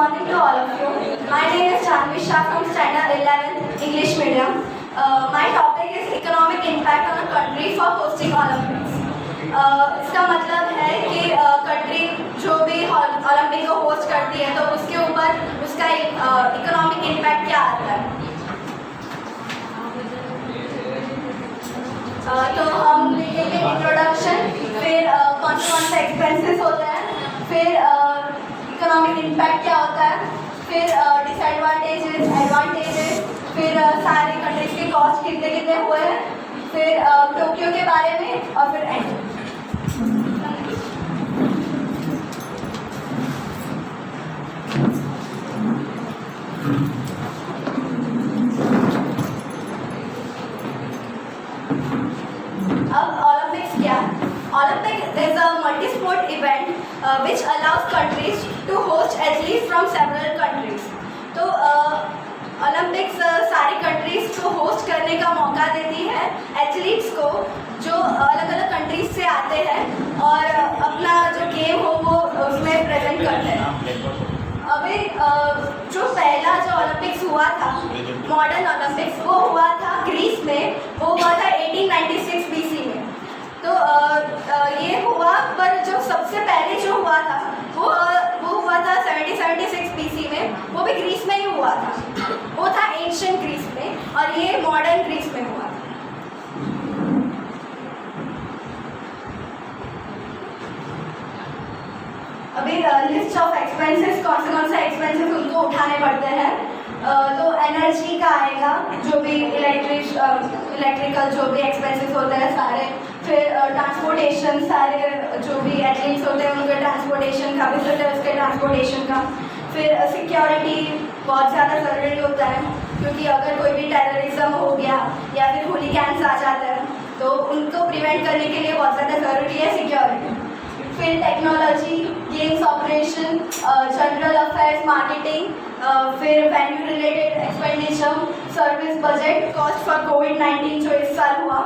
morning to all of you. My name is Janvi Shah from Standard 11 English Medium. My topic is economic impact on a country for hosting Olympics. इसका मतलब है कि country जो भी Olympic को host करती है तो उसके ऊपर उसका इकोनॉमिक इम्पैक्ट क्या आता है। तो हम लेंगे इंट्रोडक्शन, फिर कौन से एक्सपेंसेस होते हैं, फिर इकोनॉमिक इम्पैक्ट क्या होता है, फिर डिसएडवांटेजेस, एडवांटेजेस, फिर सारी कंट्रीज के कॉस्ट कितने कितने हुए हैं, फिर टोक्यो के बारे में और फिर एंड। अब ओलंपिक्स क्या है? Olympic is a multi-sport event which allows countries to host athletes from several countries. तो ओलंपिक्स सारी कंट्रीज को होस्ट करने का मौका देती है एथलीट्स को जो अलग अलग कंट्रीज से आते हैं और अपना जो गेम हो वो उसमें प्रेजेंट करते हैं। अभी जो पहला जो ओलंपिक्स हुआ था, मॉडर्न ओलंपिक्स, वो हुआ था ग्रीस में, वो हुआ था 1896 BC में। तो ये हुआ, पर जो सबसे पहले जो हुआ था वो हुआ था 1776 BC में, वो भी ग्रीस में ही हुआ था। वो था एंशिएंट ग्रीस में और ये मॉडर्न ग्रीस में हुआ था। अभी लिस्ट ऑफ एक्सपेंसेस, कौन से एक्सपेंसेस उनको उठाने पड़ते हैं। तो एनर्जी का आएगा, जो भी इलेक्ट्रिकल जो भी एक्सपेंसेस होते हैं सारे, फिर ट्रांसपोर्टेशन, सारे जो भी एथलीट्स होते हैं उनके ट्रांसपोर्टेशन का, विजिटर्स के ट्रांसपोर्टेशन का, फिर सिक्योरिटी बहुत ज़्यादा ज़रूरी होता है क्योंकि अगर कोई भी टेररिज्म हो गया या फिर हूलिगैंस आ जाते हैं तो उनको प्रिवेंट करने के लिए बहुत ज़्यादा ज़रूरी है सिक्योरिटी। फिर technology, games operation, general affairs, marketing, फिर venue related expenditure, service budget, cost for कोविड-19 जो इस साल हुआ,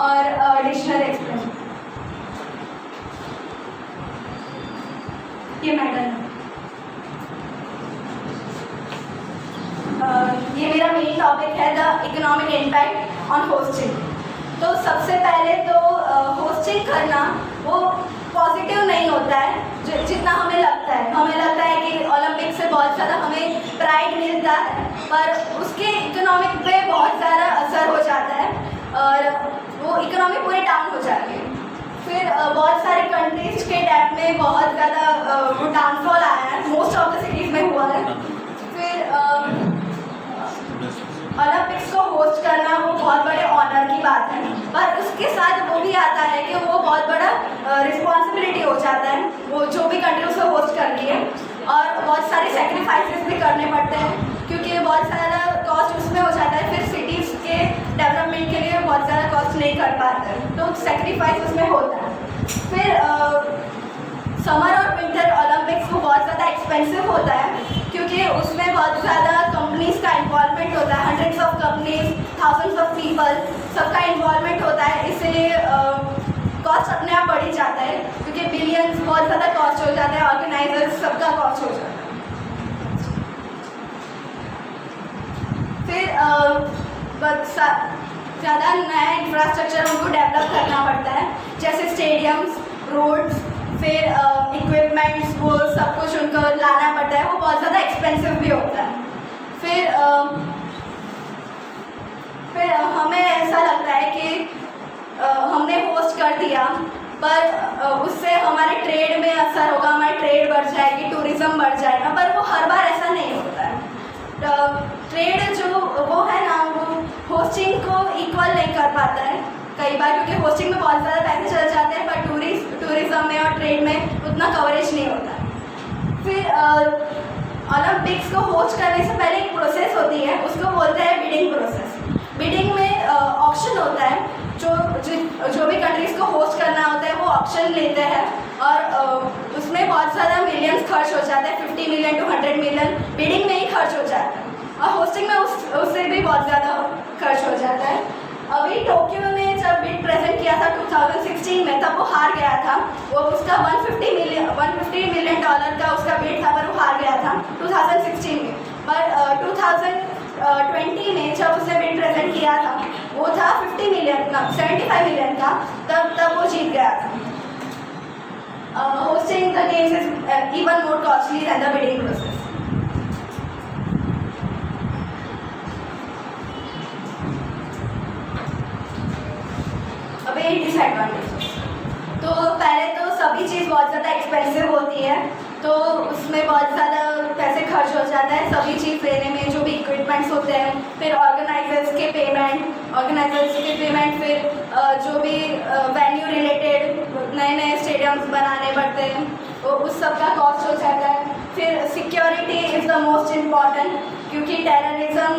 और एडिशनल एक्सपेंस। ये मैटर ये मेरा मेन टॉपिक है, the economic impact on hosting. तो सबसे पहले तो होस्टिंग करना वो पॉजिटिव नहीं होता है जितना हमें लगता है। हमें लगता है कि ओलंपिक से बहुत ज़्यादा हमें प्राइड मिलता है, पर उसके इकोनॉमिक पे बहुत ज़्यादा असर हो जाता है और वो इकोनॉमी पूरे डाउन हो जाती है। फिर बहुत सारी कंट्रीज के डेट में बहुत ज़्यादा वो डाउनफॉल आया है, मोस्ट ऑफ द सिटीज़ में हुआ है। फिर ओलंपिक्स को होस्ट करना वो बहुत बड़े ऑनर की बात है, पर उसके साथ वो भी आता है कि वो बहुत बड़ा रिस्पॉन्सिबिलिटी हो जाता है, वो जो भी कंट्री उसको होस्ट कर रही है, और बहुत सारे सेक्रीफाइसेस भी करने पड़ते हैं क्योंकि बहुत सारा कॉस्ट उसमें हो जाता है। फिर सिटीज़ के डेवलपमेंट के लिए बहुत ज़्यादा कॉस्ट नहीं कर पाते हैं, तो सेक्रीफाइस उसमें होता है। फिर समर और विंटर ओलंपिक्स वो बहुत ज़्यादा एक्सपेंसिव होता है क्योंकि उसमें बहुत ज़्यादा कंपनीज़ का इन्वॉल्वमेंट होता है, hundreds of companies, thousands of people, सबका इन्वॉल्वमेंट होता है, इसलिए कॉस्ट अपने आप बढ़ ही जाता है क्योंकि बिलियंस बहुत ज़्यादा कॉस्ट हो जाता है, ऑर्गेनाइजर्स सबका कॉस्ट हो जाता है। फिर ज़्यादा नया इंफ्रास्ट्रक्चर उनको डेवलप करना पड़ता है, जैसे स्टेडियम्स, रोड्स, फिर इक्विपमेंट्स, वो सब कुछ उनको लाना पड़ता है, वो बहुत ज़्यादा एक्सपेंसिव भी होता है। फिर हमें ऐसा लगता है कि हमने होस्ट कर दिया पर उससे हमारे ट्रेड में असर होगा, हमारी ट्रेड बढ़ जाएगी, टूरिज़्म बढ़ जाएगा, पर वो हर बार ऐसा नहीं होता है। ट्रेड जो वो है ना, वो होस्टिंग को इक्वल नहीं कर पाता है कई बार, क्योंकि होस्टिंग में बहुत ज़्यादा पैसे चल जाते हैं पर टूरिज़्म में और ट्रेड में उतना कवरेज नहीं होता है। फिर ओलंपिक्स को होस्ट करने से पहले एक प्रोसेस होती है, उसको बोलते हैं बिडिंग प्रोसेस। बिडिंग में ऑक्शन होता है, जो भी कंट्रीज़ को होस्ट करना होता है वो ऑक्शन लेते हैं और उसमें बहुत ज़्यादा मिलियंस खर्च हो जाता है, 50 मिलियन to 100 मिलियन बिडिंग में ही खर्च हो जाता है, और होस्टिंग में उससे भी बहुत ज़्यादा खर्च हो जाता है। अभी टोक्यो ने जब बिड प्रेजेंट किया था 2016 में, तब वो हार गया था। वो उसका 150 मिलियन डॉलर का उसका बिड था, पर वो हार गया था 2016 में। पर 2020 में जब उसने बिड प्रेजेंट किया था, वो था 75 मिलियन का, तब वो जीत गया था। Hosting the games is even more costly than the bidding process. अब ये डिसएडवांटेजेस, तो पहले तो सभी चीज़ बहुत ज़्यादा एक्सपेंसिव होती है, तो उसमें बहुत ज़्यादा पैसे खर्च हो जाता है सभी चीज़ लेने में, जो भी इक्विपमेंट्स होते हैं, फिर ऑर्गेनाइजर्स के पेमेंट, फिर जो भी वेन्यू रिलेटेड नए स्टेडियम्स बनाने पड़ते हैं, वो उस सब का कॉस्ट हो जाता है। फिर security is the most important, क्योंकि टेररिज्म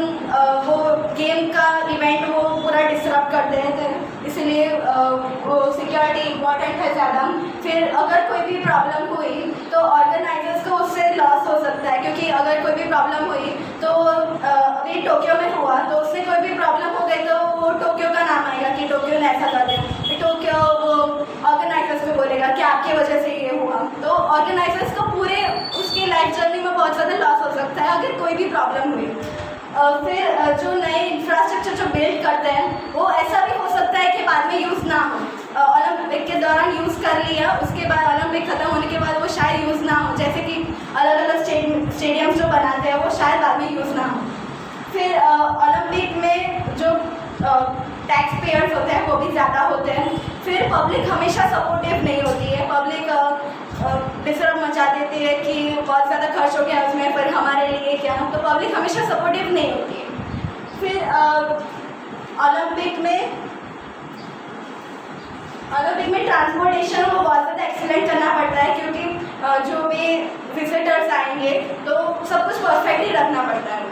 वो गेम का इवेंट वो पूरा डिस्टर्ब कर देते हैं, इसलिए वो सिक्योरिटी इम्पॉर्टेंट है ज़्यादा। फिर अगर कोई भी प्रॉब्लम हुई तो ऑर्गेनाइजर्स को उससे लॉस हो सकता है, क्योंकि अगर कोई भी प्रॉब्लम हुई तो अभी टोक्यो में हुआ, तो उससे कोई भी प्रॉब्लम हो गई तो वो टोक्यो का नाम आएगा कि टोक्यो ने ऐसा कर दिया, टोक्यो वो ऑर्गेनाइजर्स को बोलेगा कि आपकी वजह से ये हुआ। तो ऑर्गेनाइजर्स को पूरे उसकी लाइफ जर्नी में बहुत ज़्यादा लॉस हो सकता है अगर कोई भी प्रॉब्लम हुई। फिर जो नए इंफ्रास्ट्रक्चर जो बिल्ड करते हैं, वो ऐसा भी हो सकता है कि बाद में यूज़ ना हो। ओलंपिक के दौरान यूज़ कर लिया, उसके बाद ओलंपिक ख़त्म होने के बाद वो शायद यूज़ ना हो, जैसे कि अलग अलग स्टेडियम्स जो बनाते हैं वो शायद बाद में यूज़ ना हो। फिर ओलंपिक में जो टैक्स पेयर्स होते हैं वो भी ज़्यादा होते हैं। फिर पब्लिक हमेशा सपोर्टिव नहीं होती है, पब्लिक डिस्टर्ब मचा देती है कि बहुत ज़्यादा खर्च हो गया उसमें, फिर हमारे लिए क्या, तो पब्लिक हमेशा सपोर्टिव नहीं होती है। फिर ओलंपिक में ट्रांसपोर्टेशन को बहुत ज़्यादा एक्सीलेंट करना पड़ता है, क्योंकि जो भी विजिटर्स आएंगे तो सब कुछ परफेक्ट ही रखना पड़ता है।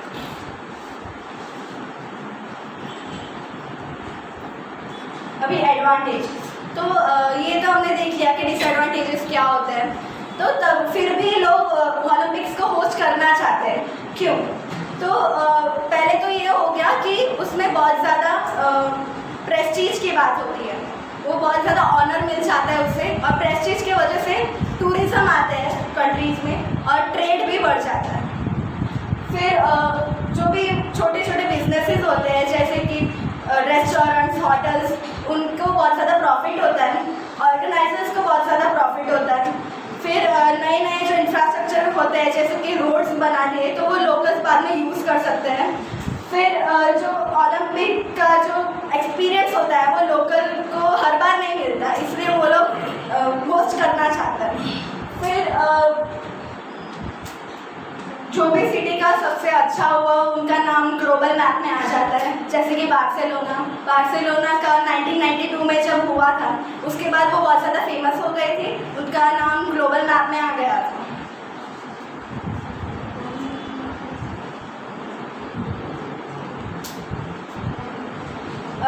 अभी एडवांटेज, तो ये तो हमने देख लिया कि डिसएडवांटेजेस क्या होते हैं। तो तब फिर भी लोग ओलंपिक्स को होस्ट करना चाहते हैं, क्यों? तो पहले तो ये हो गया कि उसमें बहुत ज़्यादा प्रेस्टीज की बात होती है, वो बहुत ज़्यादा ऑनर मिल जाता है उससे, और प्रेस्टीज की वजह से टूरिज़्म आते हैं कंट्रीज़ में और ट्रेड भी बढ़ जाता है। फिर जो भी छोटे छोटे बिजनेसेस होते हैं, जैसे कि रेस्टोरेंट्स, होटल्स, उनको बहुत ज़्यादा प्रॉफिट होता है, ऑर्गेनाइजर्स को बहुत ज़्यादा प्रॉफिट होता है। फिर नए जो इंफ्रास्ट्रक्चर होते हैं, जैसे कि रोड्स बना दिए, तो वो लोकल्स बाद में यूज़ कर सकते हैं। फिर जो ओलंपिक का जो एक्सपीरियंस होता है वो लोकल को हर बार नहीं मिलता, इसलिए वो लोग होस्ट करना चाहते हैं। फिर जो भी सिटी का सबसे अच्छा हुआ उनका नाम ग्लोबल मैप में आ जाता है, जैसे कि बार्सिलोना का 1992 में जब हुआ था, उसके बाद वो बहुत ज़्यादा फेमस हो गई थी, उनका नाम ग्लोबल मैप में आ गया था।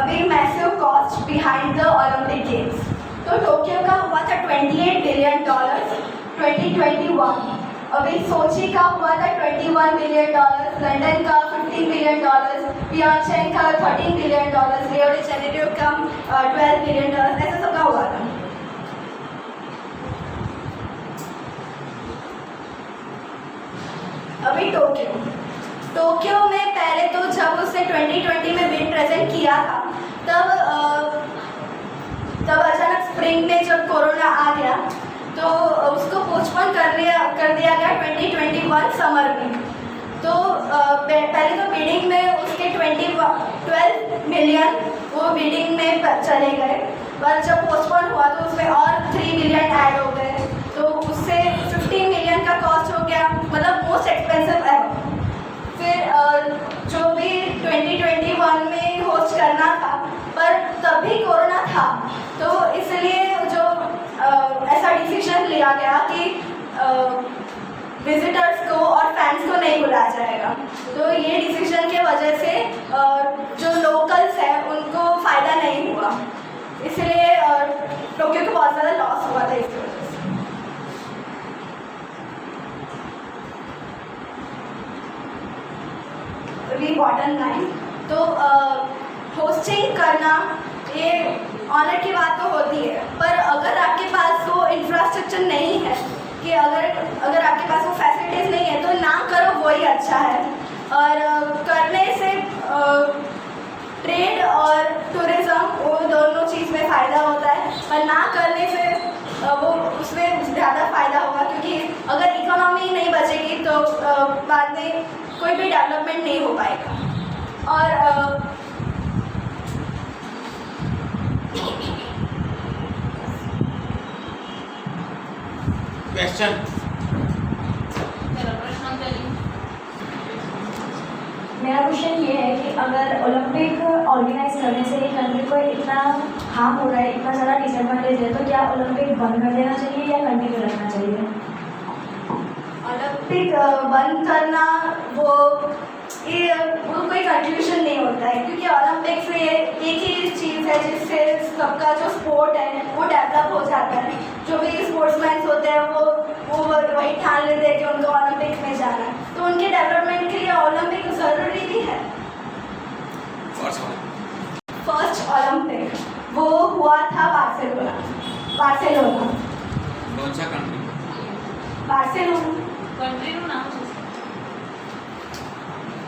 अभी massive cost behind the Olympic games, तो टोक्यो का हुआ था $28 बिलियन 2021, अभी सोची का हुआ था $21 बिलियन, लंदन का $15 बिलियन, पियोंगयांग का $13 बिलियन, रियो डी जेनेरियो का $12 बिलियन, ऐसा सबका हुआ था। अभी टोक्यो में पहले तो जब उसने 2020 में बिड प्रेजेंट किया था, तब अचानक स्प्रिंग में जब कोरोना आ गया तो उसको पोस्टपोन कर दिया गया 2021 समर में। तो पहले तो बिडिंग में उसके 12 मिलियन वो बिडिंग में चले गए, पर जब पोस्टपोन हुआ तो उसमें और 3 मिलियन ऐड हो गए, तो उससे 15 मिलियन का कॉस्ट हो गया, मतलब मोस्ट एक्सपेंसिव एवर। फिर जो भी 2021 में होस्ट करना था, पर तब भी कोरोना था, तो इसलिए जो ऐसा डिसीजन लिया गया कि विजिटर्स को और फैंस को नहीं बुलाया जाएगा। तो ये डिसीजन के वजह से जो लोकल्स हैं उनको फ़ायदा नहीं हुआ, इसलिए टोक्यो को बहुत ज़्यादा लॉस हुआ था इसकी वजह से। अभी बॉटम लाइन, तो होस्टिंग करना ये ऑनर की बात तो होती है, पर अगर आपके पास वो इंफ्रास्ट्रक्चर नहीं है, कि अगर आपके पास वो फैसिलिटीज़ नहीं है, तो ना करो वही अच्छा है। और करने से ट्रेड और टूरिज़्म वो दोनों चीज़ में फ़ायदा होता है, और ना करने से वो उसमें ज़्यादा फ़ायदा होगा, क्योंकि अगर इकोनॉमी नहीं बचेगी तो बाद में कोई भी डेवलपमेंट नहीं हो पाएगा। और क्वेश्चन मेरा क्वेश्चन ये है कि अगर ओलंपिक ऑर्गेनाइज करने से एक कंट्री को इतना हार्म हो रहा है, इतना ज़्यादा डिसएडवांटेज है, तो क्या ओलंपिक बंद कर देना चाहिए या कंटिन्यू रखना चाहिए? ओलंपिक बंद करना वो कोई कंट्रीब्यूशन नहीं होता है, क्योंकि ओलंपिक से एक ही चीज़ है जिससे सबका जो स्पोर्ट है वो डेवलप हो जाता है। जो भी स्पोर्ट्समैन होते हैं वो वही ठान लेते हैं कि उनको ओलंपिक में जाना है, तो उनके डेवलपमेंट के लिए ओलंपिक ज़रूरी भी है। फर्स्ट ओलंपिक वो हुआ था बार्सिलोना। कौन सा कंट्री? बार्सिलोना કંટ્રીનું નામ શું છે?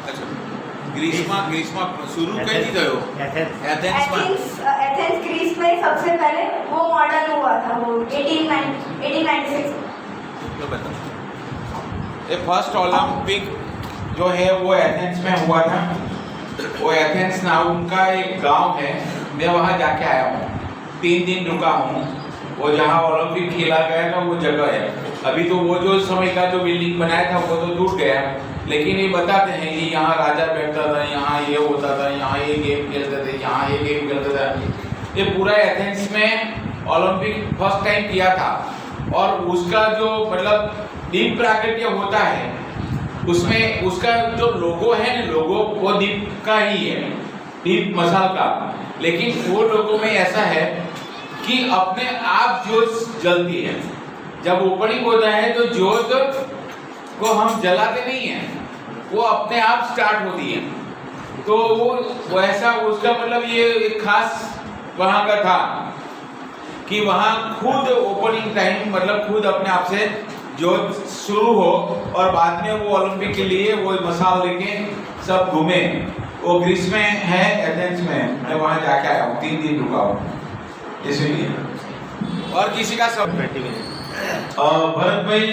अच्छा ग्रीसमा शुरू कहीं थयो एथेंस में। एथेंस ग्रीस में सबसे पहले वो मॉडर्न हुआ था, वो 1896 तो बताओ, ये फर्स्ट ओलंपिक जो है वो एथेंस में हुआ था। वो एथेंस नाम का एक गांव है, मैं वहाँ जाके आया हूँ, 3 दिन रुका हूँ। वो जहाँ ओलंपिक खेला गया था वो जगह है। अभी तो वो जो समय का जो बिल्डिंग बनाया था वो तो टूट गया, लेकिन ये बताते हैं कि यहाँ राजा बैठता था, यहाँ ये होता था, यहाँ ये गेम खेलते थे, यहाँ ये गेम खेलते थे। ये पूरा एथेंस में ओलंपिक फर्स्ट टाइम किया था। और उसका जो मतलब दीप प्रागट्य होता है, उसमें उसका जो लोगो है ना, लोगो वो दीप का ही है, दीप मसाल का। लेकिन वो लोगों में ऐसा है कि अपने आप जोत जलती है। जब ओपनिंग होता है तो जोत को हम जलाते नहीं हैं, वो अपने आप स्टार्ट होती है। तो वो वैसा उसका मतलब ये एक खास वहाँ का था कि वहाँ खुद ओपनिंग टाइम मतलब खुद अपने आप से जोत शुरू हो, और बाद में वो ओलंपिक के लिए वो मसाल लेके सब घूमे। वो ग्रीस में है, एथेंस में। मैं वहाँ जाके आया हूँ, 3 दिन रुका हूँ इसलिए। और किसी का सब भरत भाई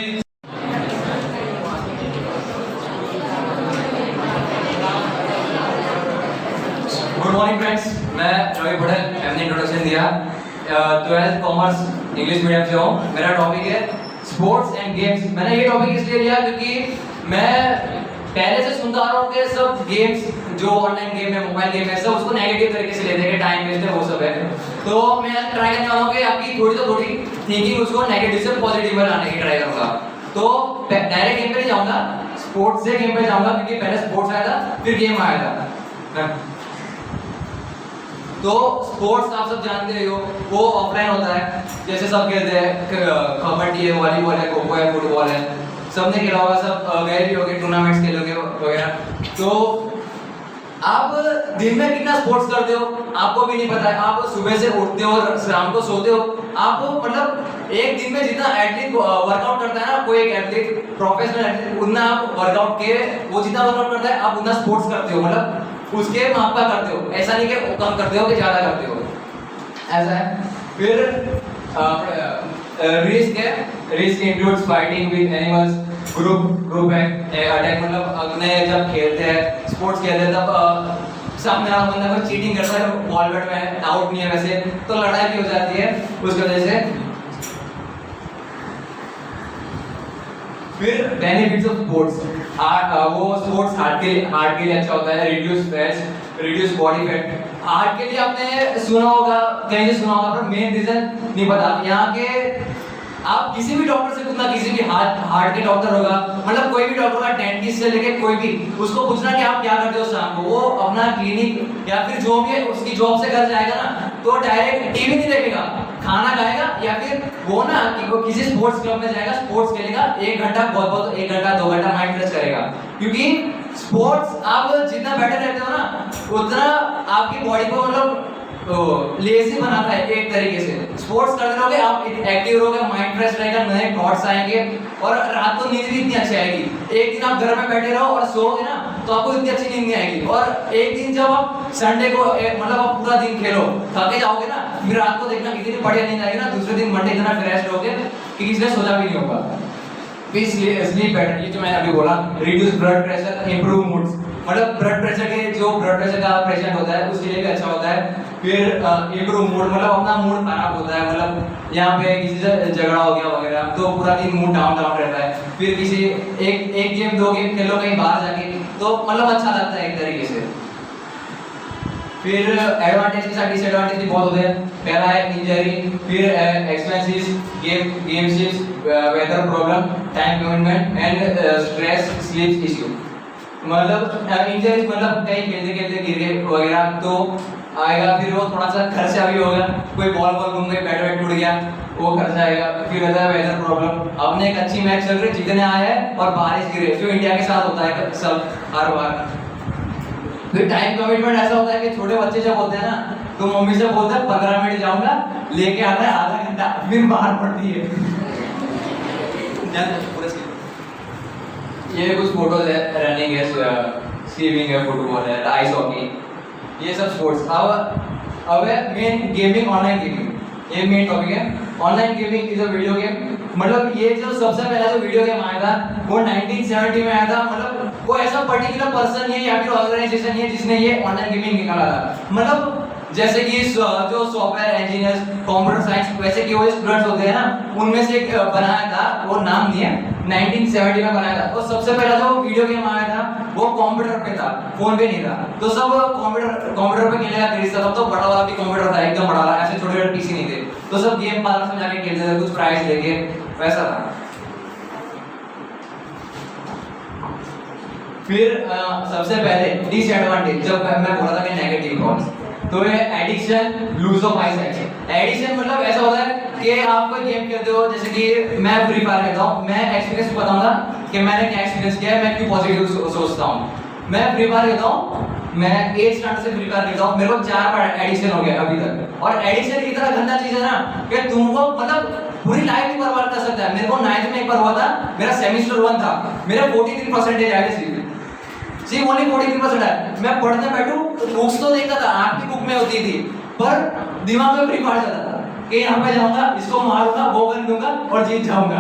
गुड मॉर्निंग फ्रेंड्स, मैं रवि पटेल, मैंने इंट्रोडक्शन दिया। 12th कॉमर्स इंग्लिश मीडियम से हूँ। मेरा टॉपिक है स्पोर्ट्स एंड गेम्स। मैंने ये टॉपिक इसलिए लिया क्योंकि मैं पहले से सुनता आ रहा हूँ कि सब गेम्स जो ऑनलाइन गेम है, मोबाइल गेम है, सब उसको नेगेटिव तरीके से लेते हैं कि टाइम वेस्ट है, वो सब है। तो मैं ट्राई करने वाला हूँ कि आपकी थोड़ी थिंकिंग उसको नेगेटिव से पॉजिटिव में लाने की ट्राई करूँगा। तो डायरेक्ट गेम पे नहीं जाऊँगा, स्पोर्ट्स से गेम पे जाऊँगा, क्योंकि पहले स्पोर्ट्स आया था फिर गेम आया था। तो स्पोर्ट्स आप सब जानते हो वो ऑफलाइन होता है, जैसे सब खेलते हैं, कबड्डी है, वॉलीबॉल है, खो खो है, फुटबॉल है, सबने खेला होगा, सब गए भी होंगे, टूर्नामेंट्स खेलोगे वगैरह। तो आप दिन में कितना स्पोर्ट्स करते हो आपको भी नहीं पता है। आप सुबह से उठते हो और शाम को सोते हो। आप मतलब एक दिन में जितना एथलीट वर्कआउट करता है ना, कोई एक एथलीट प्रोफेशनल एथलीट, उतना आप वर्कआउट के वो जितना वर्कआउट करता है आप उतना स्पोर्ट्स करते हो, मतलब उसके माप का करते हो। ऐसा नहीं कि कम करते हो कि ज्यादा करते हो, ऐसा है। फिर risk includes fighting with animals, group है, अटैक, मतलब अपने जब खेलते हैं, स्पोर्ट्स खेलते हैं, तब सामने वाला बंदा कोई चीटिंग करता है, बॉल बैट में आउट नहीं है वैसे, तो लड़ाई भी हो जाती है उसकी वजह से। फिर बेनिफिट्स ऑफ स्पोर्ट्स, वो स्पोर्ट्स हार्ट के लिए अच्छा होता है, reduce stress, reduce body fat. Heart के लिए आपने सुना होगा, कहीं सुना होगा, पर मेन रीजन नहीं पता। यहाँ के आप किसी भी डॉक्टर से पूछना, किसी भी हार्ट के डॉक्टर होगा, मतलब कोई भी डॉक्टर का, डेंटिस्ट से लेके कोई भी, उसको पूछना कि आप क्या करते हो शाम को, वो अपना क्लिनिक या फिर जो भी है उसकी जॉब से घर जाएगा ना, तो डायरेक्ट टीवी नहीं देखेगा, खाना खाएगा, या फिर वो ना कि वो किसी स्पोर्ट्स क्लब में जाएगा, स्पोर्ट्स खेलेगा 1 घंटा, बहुत 1 घंटा 2 घंटा माइंड फ्रेश करेगा। क्योंकि स्पोर्ट्स आप जितना बेटर रहते हो ना, उतना आपकी बॉडी को मतलब लेजी बनाता है एक तरीके से। स्पोर्ट्स करते रहोगे आप एक्टिव रहोगे, माइंड फ्रेश रहेगा, नए थॉट्स आएंगे और रात को नींद भी इतनी अच्छी आएगी। एक दिन आप घर में बैठे रहो और सोओगे ना तो आपको इतनी अच्छी नींद नहीं आएगी। और एक दिन जब आप संडे को मतलब आप पूरा दिन खेलो, थके जाओगे ना, फिर रात को देखना कितनी बढ़िया नींद आएगी ना, दूसरे दिन मंडे इतना फ्रेश रहोगे कि किसी ने सोचा भी नहीं होगा। स्लीप पैटर्न, ये जो मैंने अभी बोला, reduce blood pressure, improve moods, मतलब ब्लड प्रेशर के जो ब्लड प्रेशर का पेशेंट होता है उसके लिए भी अच्छा होता है। फिर इंप्रूव मूड, मतलब अपना मूड खराब होता है, मतलब यहाँ पे किसी से झगड़ा हो गया वगैरह तो पूरा दिन मूड डाउन डाउन रहता है। फिर किसी एक गेम 2 गेम खेलो कहीं बाहर जाके तो मतलब अच्छा लगता है एक तरीके से। फिर एडवांटेज के साथ डिसएडवांटेज भी बहुत होते हैं। पहला है इंजरी, फिर एक्सपेंसेस, गेमशिप्स, weather problem, time commitment and stress, sleep issue. मतलब इंजरी मतलब कहीं खेलते खेलते गिर गए वगैरह तो आएगा, फिर वो थोड़ा सा खर्चा भी होगा, कोई बॉल घूम गई, बैट टूट गया, वो खर्चा आएगा। फिर रहता है वेदर प्रॉब्लम, आपने एक अच्छी मैच चल रही, जीतने आए हैं और बारिश गिरे, जो इंडिया के साथ होता है सब हर बार। फिर टाइम कमिटमेंट ऐसा होता है कि छोटे बच्चे जब होते हैं ना तो मम्मी से बोलते हैं 15 मिनट जाऊंगा, लेके आता है आधा घंटा, फिर बाहर पड़ती है। ये कुछ फोटोज है, रनिंग है, स्विमिंग है, फुटबॉल है, आइस हॉकी, ये सब स्पोर्ट्स। अब है मेन गेमिंग, ऑनलाइन गेमिंग, ये मेन टॉपिक है। Online gaming is a video game, मतलब ये जो सबसे पहला जो वीडियो गेम आया था वो 1970 में आया था। मतलब कोई ऐसा पर्टिकुलर पर्सन नहीं है या फिर ऑर्गेनाइजेशन नहीं है जिसने ये ऑनलाइन गेमिंग निकाला था। मतलब जैसे कि जो सॉफ्टवेयर इंजीनियर्स, कंप्यूटर साइंस, वैसे कि वो स्टूडेंट्स होते हैं ना, उनमें से एक बनाया था, वो नाम नहीं है, 1970 में बनाया था। और सबसे पहला जो वीडियो गेम आया था वो कंप्यूटर पे था, फोन पे नहीं था। तो सब कंप्यूटर पे खेलने का क्रेज था, तब तो बड़ा वाला भी कंप्यूटर था, एकदम बड़ा वाला, ऐसे छोटे छोटे पीसी नहीं थे। तो सब गेम पार्लर में जाके खेलते थे, कुछ प्राइज लेके, वैसा था। फिर सबसे पहले डिसएडवांटेज, जब मैं बोला था कि नेगेटिव कॉल्स, तो ये addiction, lose of eyesight. Addiction मतलब ऐसा होता है कि आप कोई गेम खेलते हो, जैसे कि मैं फ्री फायर खेलता हूँ, मैं एक्सपीरियंस बताऊंगा कि मैंने क्या एक्सपीरियंस किया है, मैं क्यों पॉजिटिव सोचता हूँ। मैं फ्री फायर खेलता हूँ, मैं 8 स्टैंडर्ड से फ्री फायर खेलता हूँ, मेरे को 4 बार एडिक्शन हो गया अभी तक। और एडिक्शन इतना गंदा चीज है ना कि तुमको मतलब पूरी लाइफ ही बर्बाद कर सकता है। मेरे को 9th में एक बार हुआ था, मेरा सेमेस्टर 1 था, मेरा 43% आया सिर्फ ओनली 43% है। मैं पढ़ने बैठूं तो बुक्स तो देखता था, आंख की बुक में होती थी, पर दिमाग में फ्री फायर चलता था कि यहाँ पे जाऊंगा, इसको मारूंगा, वो कर दूंगा और जीत जाऊंगा।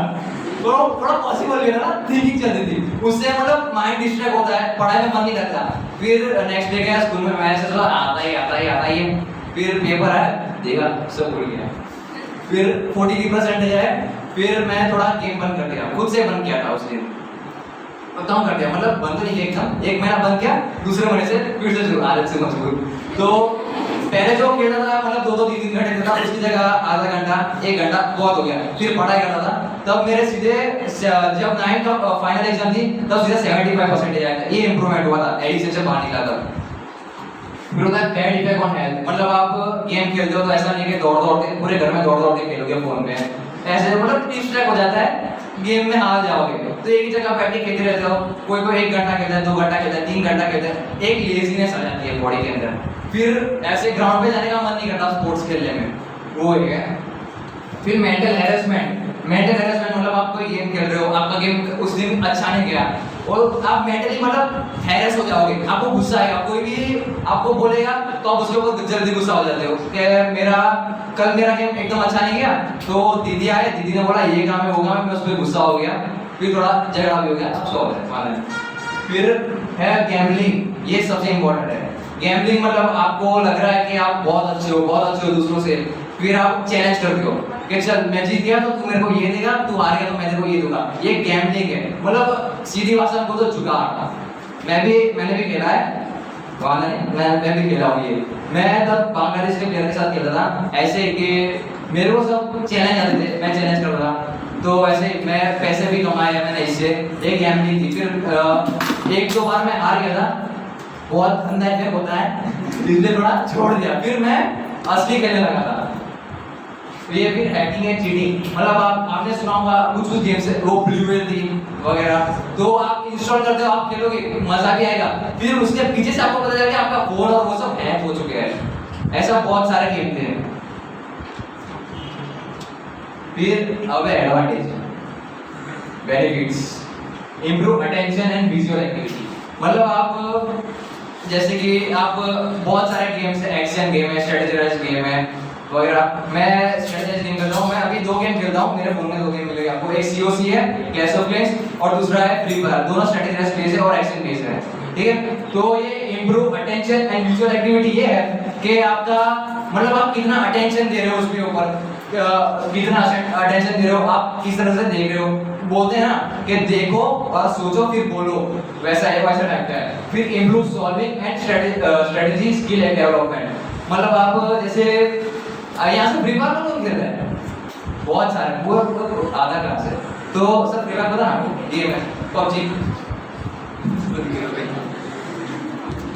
तो थोड़ा पॉसिबल नहीं था, थिंकिंग चलती थी, उससे मतलब माइंड डिस्ट्रैक्ट होता है, पढ़ाई में मन नहीं लगता। फिर नेक्स्ट डे गया स्कूल में, मैंने सोचा आता ही है। फिर पेपर है, देखा सब भूल गया। फिर 43% है, फिर मैं थोड़ा गेम बंद कर दिया, खुद से बंद किया था उस दिन, कम कर दिया, मतलब बंद तो नहीं किया, एक महीना बंद किया, दूसरे महीने से फिर से शुरू, आदत से मजबूर। तो पहले जो खेलता था मतलब 2-2, 3-3 घंटे खेलता था, उसकी जगह आधा घंटा, 1 घंटा बहुत हो गया। फिर पढ़ाई करता था, तब मेरे सीधे जब 9th का फाइनल एग्जाम थी तब सीधे 75% आया था। ये इंप्रूवमेंट हुआ था, एडिक्शन से बाहर निकला था। फिर होता है बैड इफेक्ट ऑन हेल्थ, मतलब आप गेम खेलते हो तो ऐसा नहीं कि दौड़-दौड़ के पूरे घर में दौड़-दौड़ के खेलोगे फोन पे, ऐसे मतलब डिस्ट्रैक्ट हो जाता है, गेम में हार जाओगे। तो एक ही जगह बैठ के खेलते रहते हो, कोई 1 घंटा खेलता है, 2 घंटा खेलता है, 3 घंटा खेलता है, एक लेजीनेस आ जाती है बॉडी के अंदर। फिर ऐसे ग्राउंड पे जाने का मन नहीं करता स्पोर्ट्स खेलने में, वो एक है। फिर मेंटल हैरेसमेंट मतलब आप कोई गेम खेल रहे हो, आपका गेम उस दिन अच्छा नहीं गया और आप मेंटली मतलब हैरेस हो जाओगे, आपको गुस्सा आएगा, कोई भी आपको बोलेगा तो आप उसके ऊपर जल्दी गुस्सा हो जाते हो कि कल मेरा गेम एकदम अच्छा नहीं गया, तो दीदी आए, दीदी ने बोला ये काम है वो काम है, मैं उस पर गुस्सा हो गया, फिर थोड़ा झगड़ा भी हो गया, सब सॉल्व है माना। फिर है गैम्बलिंग, ये सबसे इम्पोर्टेंट है। गैम्बलिंग मतलब आपको लग रहा है कि आप बहुत अच्छे हो दूसरों से, फिर आप चैलेंज करते हो कि चल मैं जीत गया तो तू मेरे को ये देगा, तू हार गया तो मैं तेरे को ये दूंगा, ये गैम्बलिंग है। मतलब सीधी भाषा में बोलो तो जुगाड़। मैंने भी खेला है, मैं भी खेला हूँ ये। मैं तब बांग्लादेश के प्लेयर के साथ खेलता था, ऐसे कि मेरे को सब चैलेंज आते थे, मैं चैलेंज करता था, तो ऐसे मैं पैसे भी कमाए हैं मैंने इससे, एक गैम्बलिंग थी। फिर 1-2 बार मैं हार गया था, बहुत गंदा इफेक्ट होता है, इसलिए थोड़ा छोड़ दिया, फिर मैं असली खेलने लगा था। ये फिर हैकिंग है, चीटिंग, मतलब आपने सुना होगा कुछ गेम्स है वो ब्लू व्हेल थी वगैरह, तो आप इंस्टॉल करते हो, आप खेलोगे, मजा भी आएगा, फिर उसके पीछे से आपको पता चलेगा कि आपका फोन और वो सब हैक हो चुके हैं, ऐसा बहुत सारे गेम थे। फिर अब advantage, benefits, improve attention and visual activity. मतलब आप जैसे कि आप बहुत सारे गेम्स है, एक्शन गेम है, स्ट्रेटेजाइज गेम है वगैरह। मैं स्ट्रेटेजाइज गेम खेलता हूँ, मैं अभी 2 गेम खेलता हूँ, मेरे फोन में 2 गेम मिलेंगे आपको। एक COC है, क्लैश ऑफ क्लैंस, और दूसरा है फ्री फायर। दोनों स्ट्रेटेजाइज बेस है और एक्शन बेस है, ठीक है। तो ये improve attention and visual activity ये है कि आपका मतलब आप कितना अटेंशन दे रहे हो उसके ऊपर, कितना अटेंशन दे रहे हो, आप किस तरह से देख रहे हो। बोलते हैं ना कि देखो और सोचो फिर बोलो, वैसा है, वैसा टाइप का है। फिर improve solving and strategy skill and development. मतलब आप जैसे यहाँ से फ्री फायर में लोग खेल रहे हैं बहुत सारे, पूरा आधा क्लास है। तो सर फ्री फायर पता ना आपको गेम है, PUBG।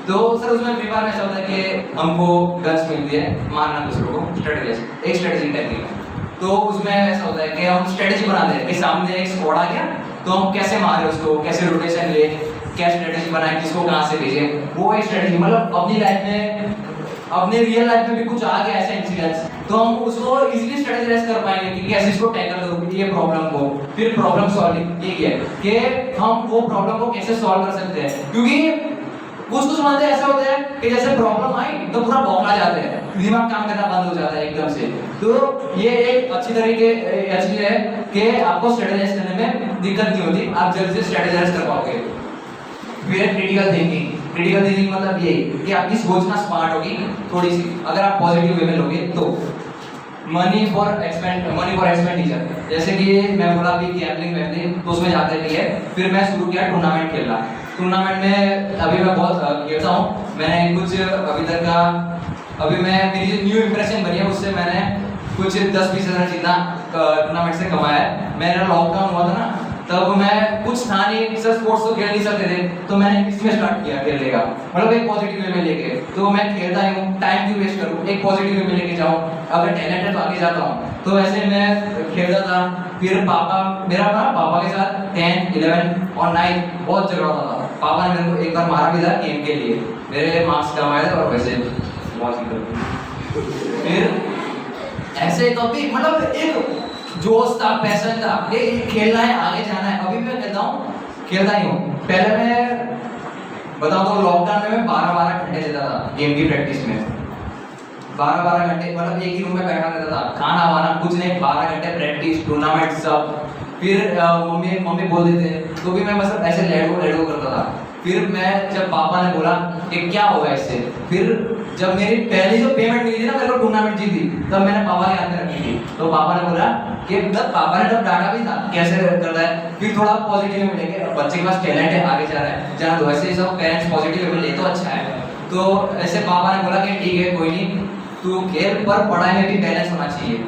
तो सर उसमें फ्री फायर में ऐसा होता है कि हमको गन्स मिलती है, मारना दूसरों को, स्ट्रेटेजी, एक स्ट्रेटेजी टेक्निक है। तो उसमें ऐसा होता है कि हम स्ट्रेटेजी बनाते हैं कि सामने एक स्क्वाड आ गया तो हम कैसे मारे उसको, कैसे रोटेशन ले, क्या स्ट्रेटेजी बनाए, किसको कहाँ से भेजे, वो एक स्ट्रेटेजी। मतलब अपनी लाइफ में, अपने रियल लाइफ में भी कुछ आ गया ऐसा इंसिडेंट्स, तो हम उसको इजीली स्ट्रेटेजाइज कर पाएंगे कि कैसे इसको टैकल करोगे ये प्रॉब्लम को। फिर प्रॉब्लम सॉल्विंग, ये है कि हम वो प्रॉब्लम को कैसे सॉल्व कर सकते हैं। क्योंकि कुछ मानते ऐसा होता है कि जैसे प्रॉब्लम आई तो पूरा बौखला जाते हैं, दिमाग काम करना बंद हो जाता है एकदम से। तो ये एक अच्छी है कि आपको स्ट्रेटेजाइज करने में दिक्कत नहीं होती, आप जल्दी से स्ट्रेटेजाइज कर पाओगे। फिर क्रिटिकल थिंकिंग मतलब ये कि आपकी सोचना स्मार्ट होगी थोड़ी सी, अगर आप पॉजिटिव वे में लोगे तो। मनी फॉर एक्सपेंडिचर, जैसे कि मैं बोला अभी गैम्बलिंग तो उसमें जाते नहीं है। फिर मैं शुरू किया टूर्नामेंट खेलना। टूर्नामेंट में अभी मैं बहुत खेलता हूँ, मैंने कुछ अभी तक का, अभी मैं मेरी जो न्यू इंप्रेशन बनी है उससे मैंने कुछ 10-20 हज़ार जितना टूर्नामेंट से कमाया है। मेरा लॉकडाउन हुआ था ना, तब मैं कुछ था नहीं, सर स्पोर्ट्स तो खेल नहीं सकते थे, तो मैंने इसमें स्टार्ट किया खेलने का, मतलब एक पॉजिटिव वे में लेके। तो मैं खेलता ही हूँ, टाइम क्यों वेस्ट करूँ, एक पॉजिटिव वे में लेके जाऊँ, अगर टैलेंट है तो आगे जाता हूँ। तो ऐसे मैं खेलता था। फिर मेरा पापा के साथ 10, 11 और 9 बहुत झगड़ा होता था। पापा ने मेरे को एक बार मारा भी था गेम के लिए, मेरे मार्क्स कम आए थे और वैसे फिर ऐसे टॉपिक, मतलब एक जोश था, पैशन था, ये खेलना है, आगे जाना है। अभी मैं खेलता ही हूँ। पहले मैं बताऊँ तो लॉकडाउन में मैं 12-12 घंटे देता था गेम की प्रैक्टिस में। 12-12 घंटे, मतलब एक ही रूम में बैठा रहता था, खाना वाना कुछ नहीं, 12 घंटे प्रैक्टिस, टूर्नामेंट सब। फिर मम्मी बोल देते तो भी मैं मतलब ऐसे लेट गो करता था। फिर मैं जब पापा ने बोला कि क्या होगा इससे, फिर जब मेरी पहली जो पेमेंट मिली थी ना, मेरे को टूर्नामेंट जीती, तब मैंने पापा के हाथ में रखी थी। तो पापा ने बोला कि मतलब पापा ने तब डांटा भी था कैसे करता है। फिर थोड़ा पॉजिटिव में लेके, बच्चे के पास टैलेंट है, आगे जा रहा है, जाना दो। ऐसे सब पेरेंट्स पॉजिटिव में ले तो अच्छा है। तो ऐसे पापा ने बोला कि ठीक है कोई नहीं, तू खेल पर पढ़ाई में भी बैलेंस होना चाहिए।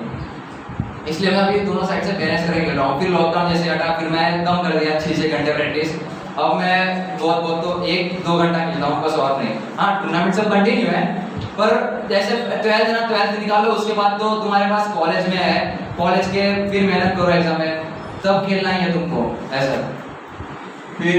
इसलिए मैं अभी दोनों साइड से बैलेंस करके खेल रहा हूँ। फिर लॉकडाउन जैसे हटा, फिर मैं कम कर दिया 6-6 घंटे प्रैक्टिस। अब मैं बहुत तो 1-2 घंटा खेलता हूँ, बस और नहीं। हाँ, टूर्नामेंट सब कंटिन्यू है, पर जैसे 12th निकालो, उसके बाद तो तुम्हारे पास कॉलेज में है, कॉलेज के फिर मेहनत करो एग्जाम में, तब खेलना ही है तुमको ऐसा। फिर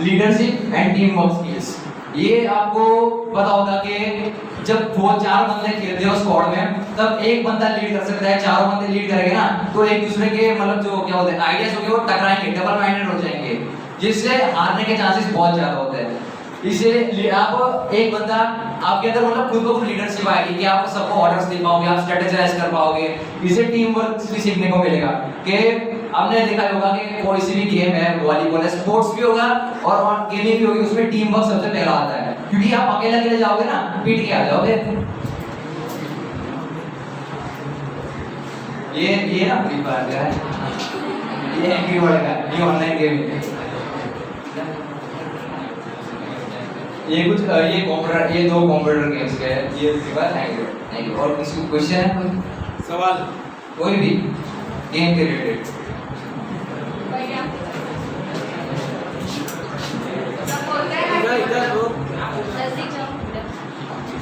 leadership and team work skills, ये आपको पता होगा कि जब वो 4 बंदे खेलते हो स्क्वाड में, तब एक बंदा लीड कर सकता है, चारों बंदे लीड करेंगे ना, तो एक दूसरे के मतलब जो क्या होते हैं आइडियाज होंगे वो टकराएंगे, डबल माइंडेड हो जाएंगे, जिससे हारने के चांसेस बहुत ज्यादा होते हैं। इसलिए आप एक बंदा आपके अंदर मतलब खुद को खुद लीडरशिप आएगी कि आप सबको ऑर्डर्स दे पाओगे, आप स्ट्रेटेजाइज कर पाओगे। इसे टीम वर्क भी सीखने को मिलेगा कि आपने देखा होगा कि कोई सी भी गेम है, वॉलीबॉल है, स्पोर्ट्स भी होगा और गेमिंग भी होगी, उसमें टीम वर्क सबसे पहला आता है, क्योंकि आप अकेले जाओगे ना, पीट के आ जाओगे। ये ना फ्री फायर का है, ये एंग्री बर्ड का, ये ऑनलाइन गेमिंग है। ये कुछ ये कंप्यूटर, ये 2 कंप्यूटर गेम्स के हैं, ये फ्री फायर एंग्री। और किसी को क्वेश्चन है, कोई सवाल, कोई भी गेम के रिलेटेड?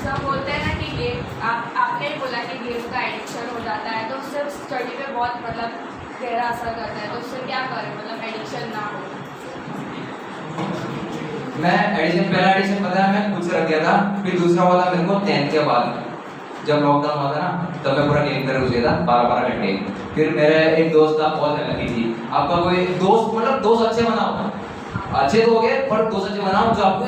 सब बोलते हैं ना कि गेम, आपने बोला कि गेम का एडिक्शन हो जाता है, तो उससे स्टडी पे बहुत मतलब गहरा असर करता है, तो उससे क्या करें, मतलब एडिक्शन ना हो। मैं पहला एडिशन पता है मैं खुद से रख दिया था, फिर दूसरा वाला मेरे को 10th के बाद, जब लॉकडाउन हुआ था ना तब मैं पूरा गेम कर घुस गया था 12-12 घंटे। फिर मेरे एक दोस्त का कॉल करने लगी थी, आपका कोई दोस्त, मतलब दोस्त अच्छे बनाओ, अच्छे तो हो गए पर दोस्त अच्छे बनाओ जो आपको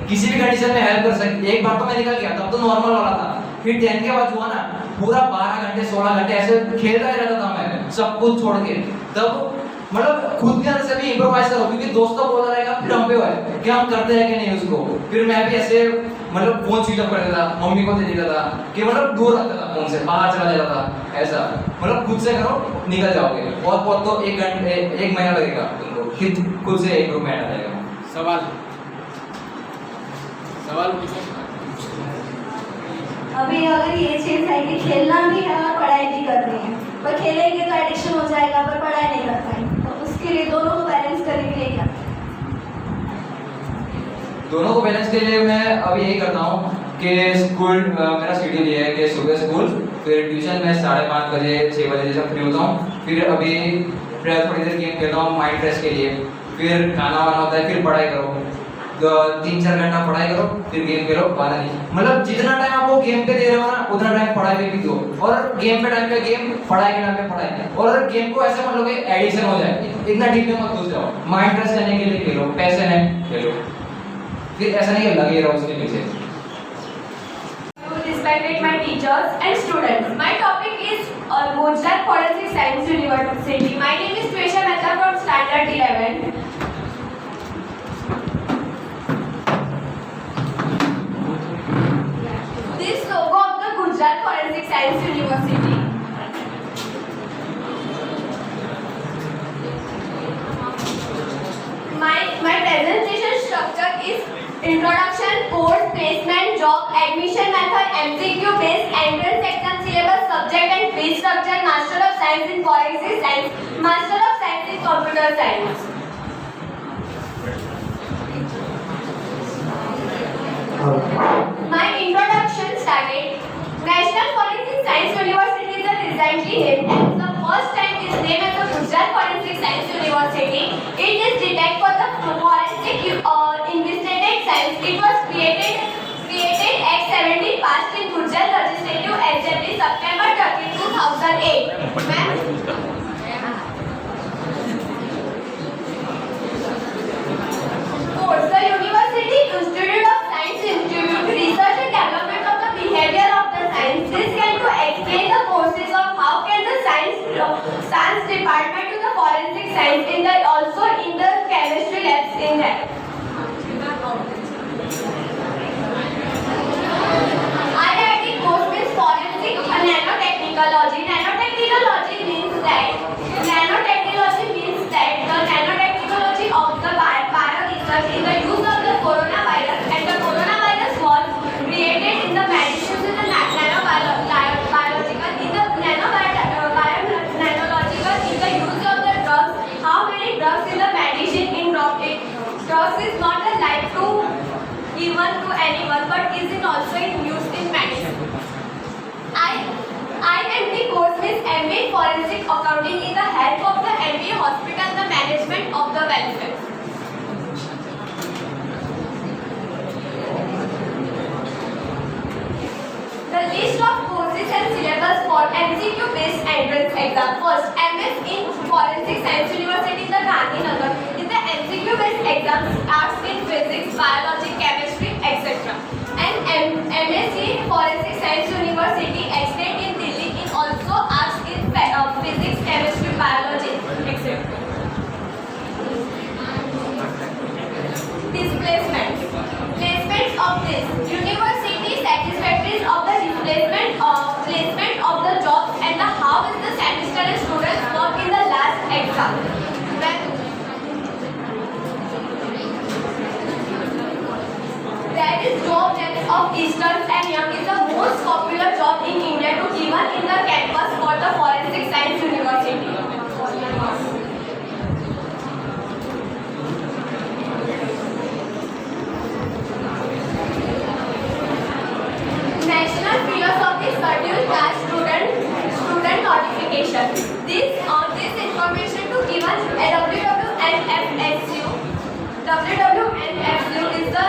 किसी भी कंडीशन में हेल्प कर सके। एक बार तो मैं निकल गया, तब तो नॉर्मल वाला था। फिर 10 के बाद हुआ ना, पूरा 12 घंटे 16 घंटे ऐसे खेलता ही रहता था मैं, सब कुछ छोड़ के। तब मतलब खुद के अंदर से भी इम्प्रोवाइज करो, क्योंकि दोस्त तो बोलता रहेगा फिर हम पे है कि हम करते हैं कि नहीं उसको। फिर मैं भी ऐसे मतलब फोन स्विच ऑफ कर देता, मम्मी को दे देता था कि मतलब दूर रखता था फोन से, बाहर चला जाता था ऐसा। मतलब खुद से करो, निकल जाओगे। बहुत बहुत तो 1 घंटे 1 महीना लगेगा तुमको, फिर खुद से इम्प्रूवमेंट आ जाएगा। सवाल पूछो। अभी अगर ये चीज़ है कि खेलना भी है और पढ़ाई भी करनी है, पर खेलेंगे तो एडिक्शन हो जाएगा, पर पढ़ाई नहीं कर पाएंगे, तो उसके लिए दोनों को बैलेंस करने के लिए क्या? दोनों को बैलेंस के लिए मैं अभी यही करता हूँ कि स्कूल मेरा शेड्यूल ये है कि सुबह स्कूल, फिर ट्यूशन में 5:30 बजे 6 बजे जैसा फ्री होता हूँ। फिर अभी थोड़ी देर गेम खेलता हूँ माइंड फ्रेश के लिए। फिर खाना वाना होता है, फिर पढ़ाई करो, 3-4 घंटा पढ़ाई करो, फिर गेम खेलो, वाला नहीं। मतलब जितना टाइम आप वो गेम पे दे रहे हो ना, उतना टाइम पढ़ाई पे भी दो। और गेम पे टाइम पे गेम, पढ़ाई के टाइम पे पढ़ाई। और अगर गेम को ऐसे मान लो कि एडिक्शन हो जाए, इतना डीप में मत घुस जाओ, माइंड फ्रेश करने के लिए खेलो, पैसे नहीं खेलो, फिर ऐसा नहीं कि लगे रहो उसके पीछे। Respected my teachers and students. My topic is Gujarat Forensic Science University. My name is Tuesha Mehta from Standard 11. This logo of the Gujarat Forensic Science University. My presentation structure is introduction, course, placement, job, admission method, MCQ based, entrance exam syllabus, subject and fee structure, Master of Science in Forensic Science, Master of Science in Computer Science. My introduction started. National Forensic Science University is a recently named and the first time is named as the Gujarat Forensic Science University. It is detect for the forensic investigative science. It was created Act 17 passed in Gujarat Legislative Assembly September 13, 2008. Course: the University Institute of Science Institute research and development of the behavior of the science. This can to explain the courses of how can the science department to the forensic science in the also in the chemistry labs in that. IIT course means forensic nanotechnology. Nanotechnology means that the nanotechnology of the bio research in the use of the coronavirus, and the coronavirus was created in the medicines in the nanobiological, in the nanobiological, in the use of the drugs. How many drugs in the medicine in drugs is not a life to given to anyone, but is in also in use in medicine. IMD course means MBA Forensic Accounting in the help of the MBA hospital, the management of the welfare. The list of courses and syllabus for MCQ based entrance exam. First, MS in Forensic Science University, the Gandhinagar. In the MCQ based exams, arts in physics, biology, chemistry, etc. And MSc in Forensic Science University, Estate in Delhi, in also arts in physics, chemistry, biology, etc. Displacement. Placements of this university satisfactories of the placement of the jobs and the how is the semester and students work in the last exam. That is job depth of Eastern and Young is the most popular job in India to given in the campus for the Forensic Science University. National Philosophy Schedule Class Student Notification. This information to given WWNFSU. WWNFSU is the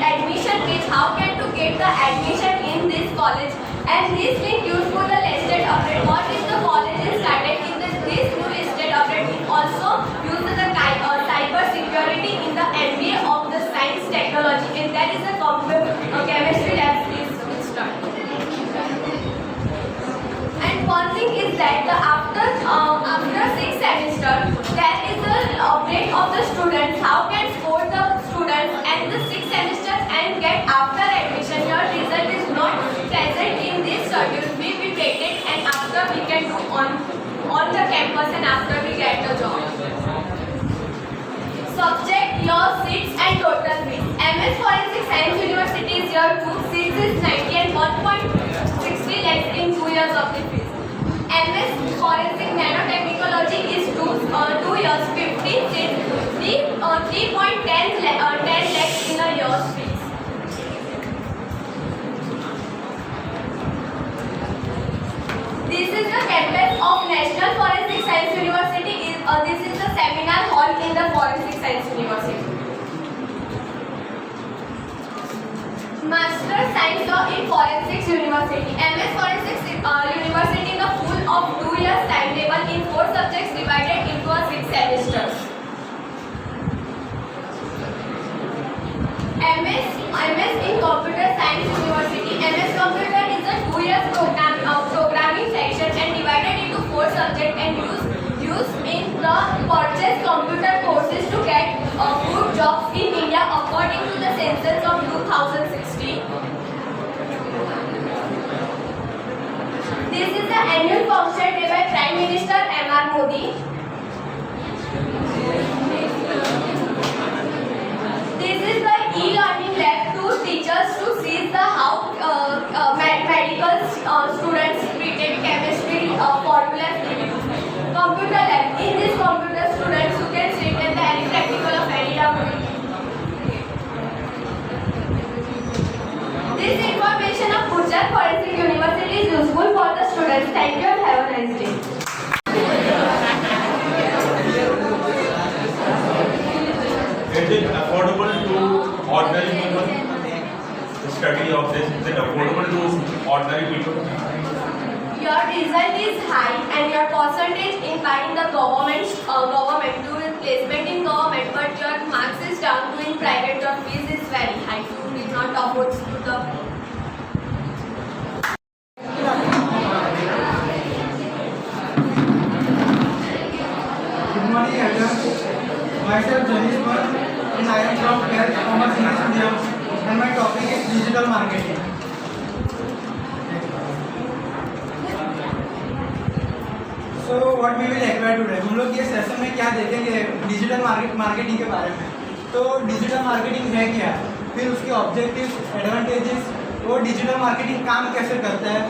admission page. How can to get the admission in this college? And this link used for the listed update. What is the college is started in this new listed update? It also uses the cyber security in the MBA of the science technology, and that is the chemistry lab is started. And one thing is that after 6 semesters, there is an update of the students. How can score the students and the 6 semesters and get after admission? Your result is not present in this schedule. We will take it, and after we can do on the campus, and after we get the job. Subject, your seats and total fees. MS Forensic Science University is your 2 seats is 90 and 1.60 lakhs in 2 years of the fees. MS Forensic Nanotechnology is 2 years 50 seats, 3.10 lakhs in a year's fees. This is the campus of National Forensic Science University. This is the seminar hall in the Forensic Science University. Master Science Law in Forensics University. MS Forensics University in the full of 2 years timetable in 4 subjects divided into 6 semesters. MS in Computer Science University. MS Computer is a 2 years programming section and divided into 4 subjects and used in the purchase computer courses to get good jobs in India according to the census of 2016. This is the annual function day by Prime Minister M.R. Modi. This is the e-learning lab to teachers to see the how medical students treated chemistry formulas. Computer lab. In this computer, students who can sit in the any practical of any doubt. This information of Gujarat Forensic University is useful for the students. Thank you and have a nice day. Is it affordable to ordinary people? The study of this, is it affordable to ordinary people? Your result is high and your percentage in buying the government doing placement in government, but your marks is down doing private. Your fees is very high. You did not afford to the. Good morning, everyone. Myself, Janish Bhatt, and I am from Health Commerce English Medium, and my topic is digital marketing. So, what we will acquire today? हम लोग ये session में क्या देखेंगे digital marketing के बारे में. तो डिजिटल मार्केटिंग है क्या, फिर उसके ऑब्जेक्टिव्स, एडवांटेजेस, वो डिजिटल मार्केटिंग काम कैसे करता है,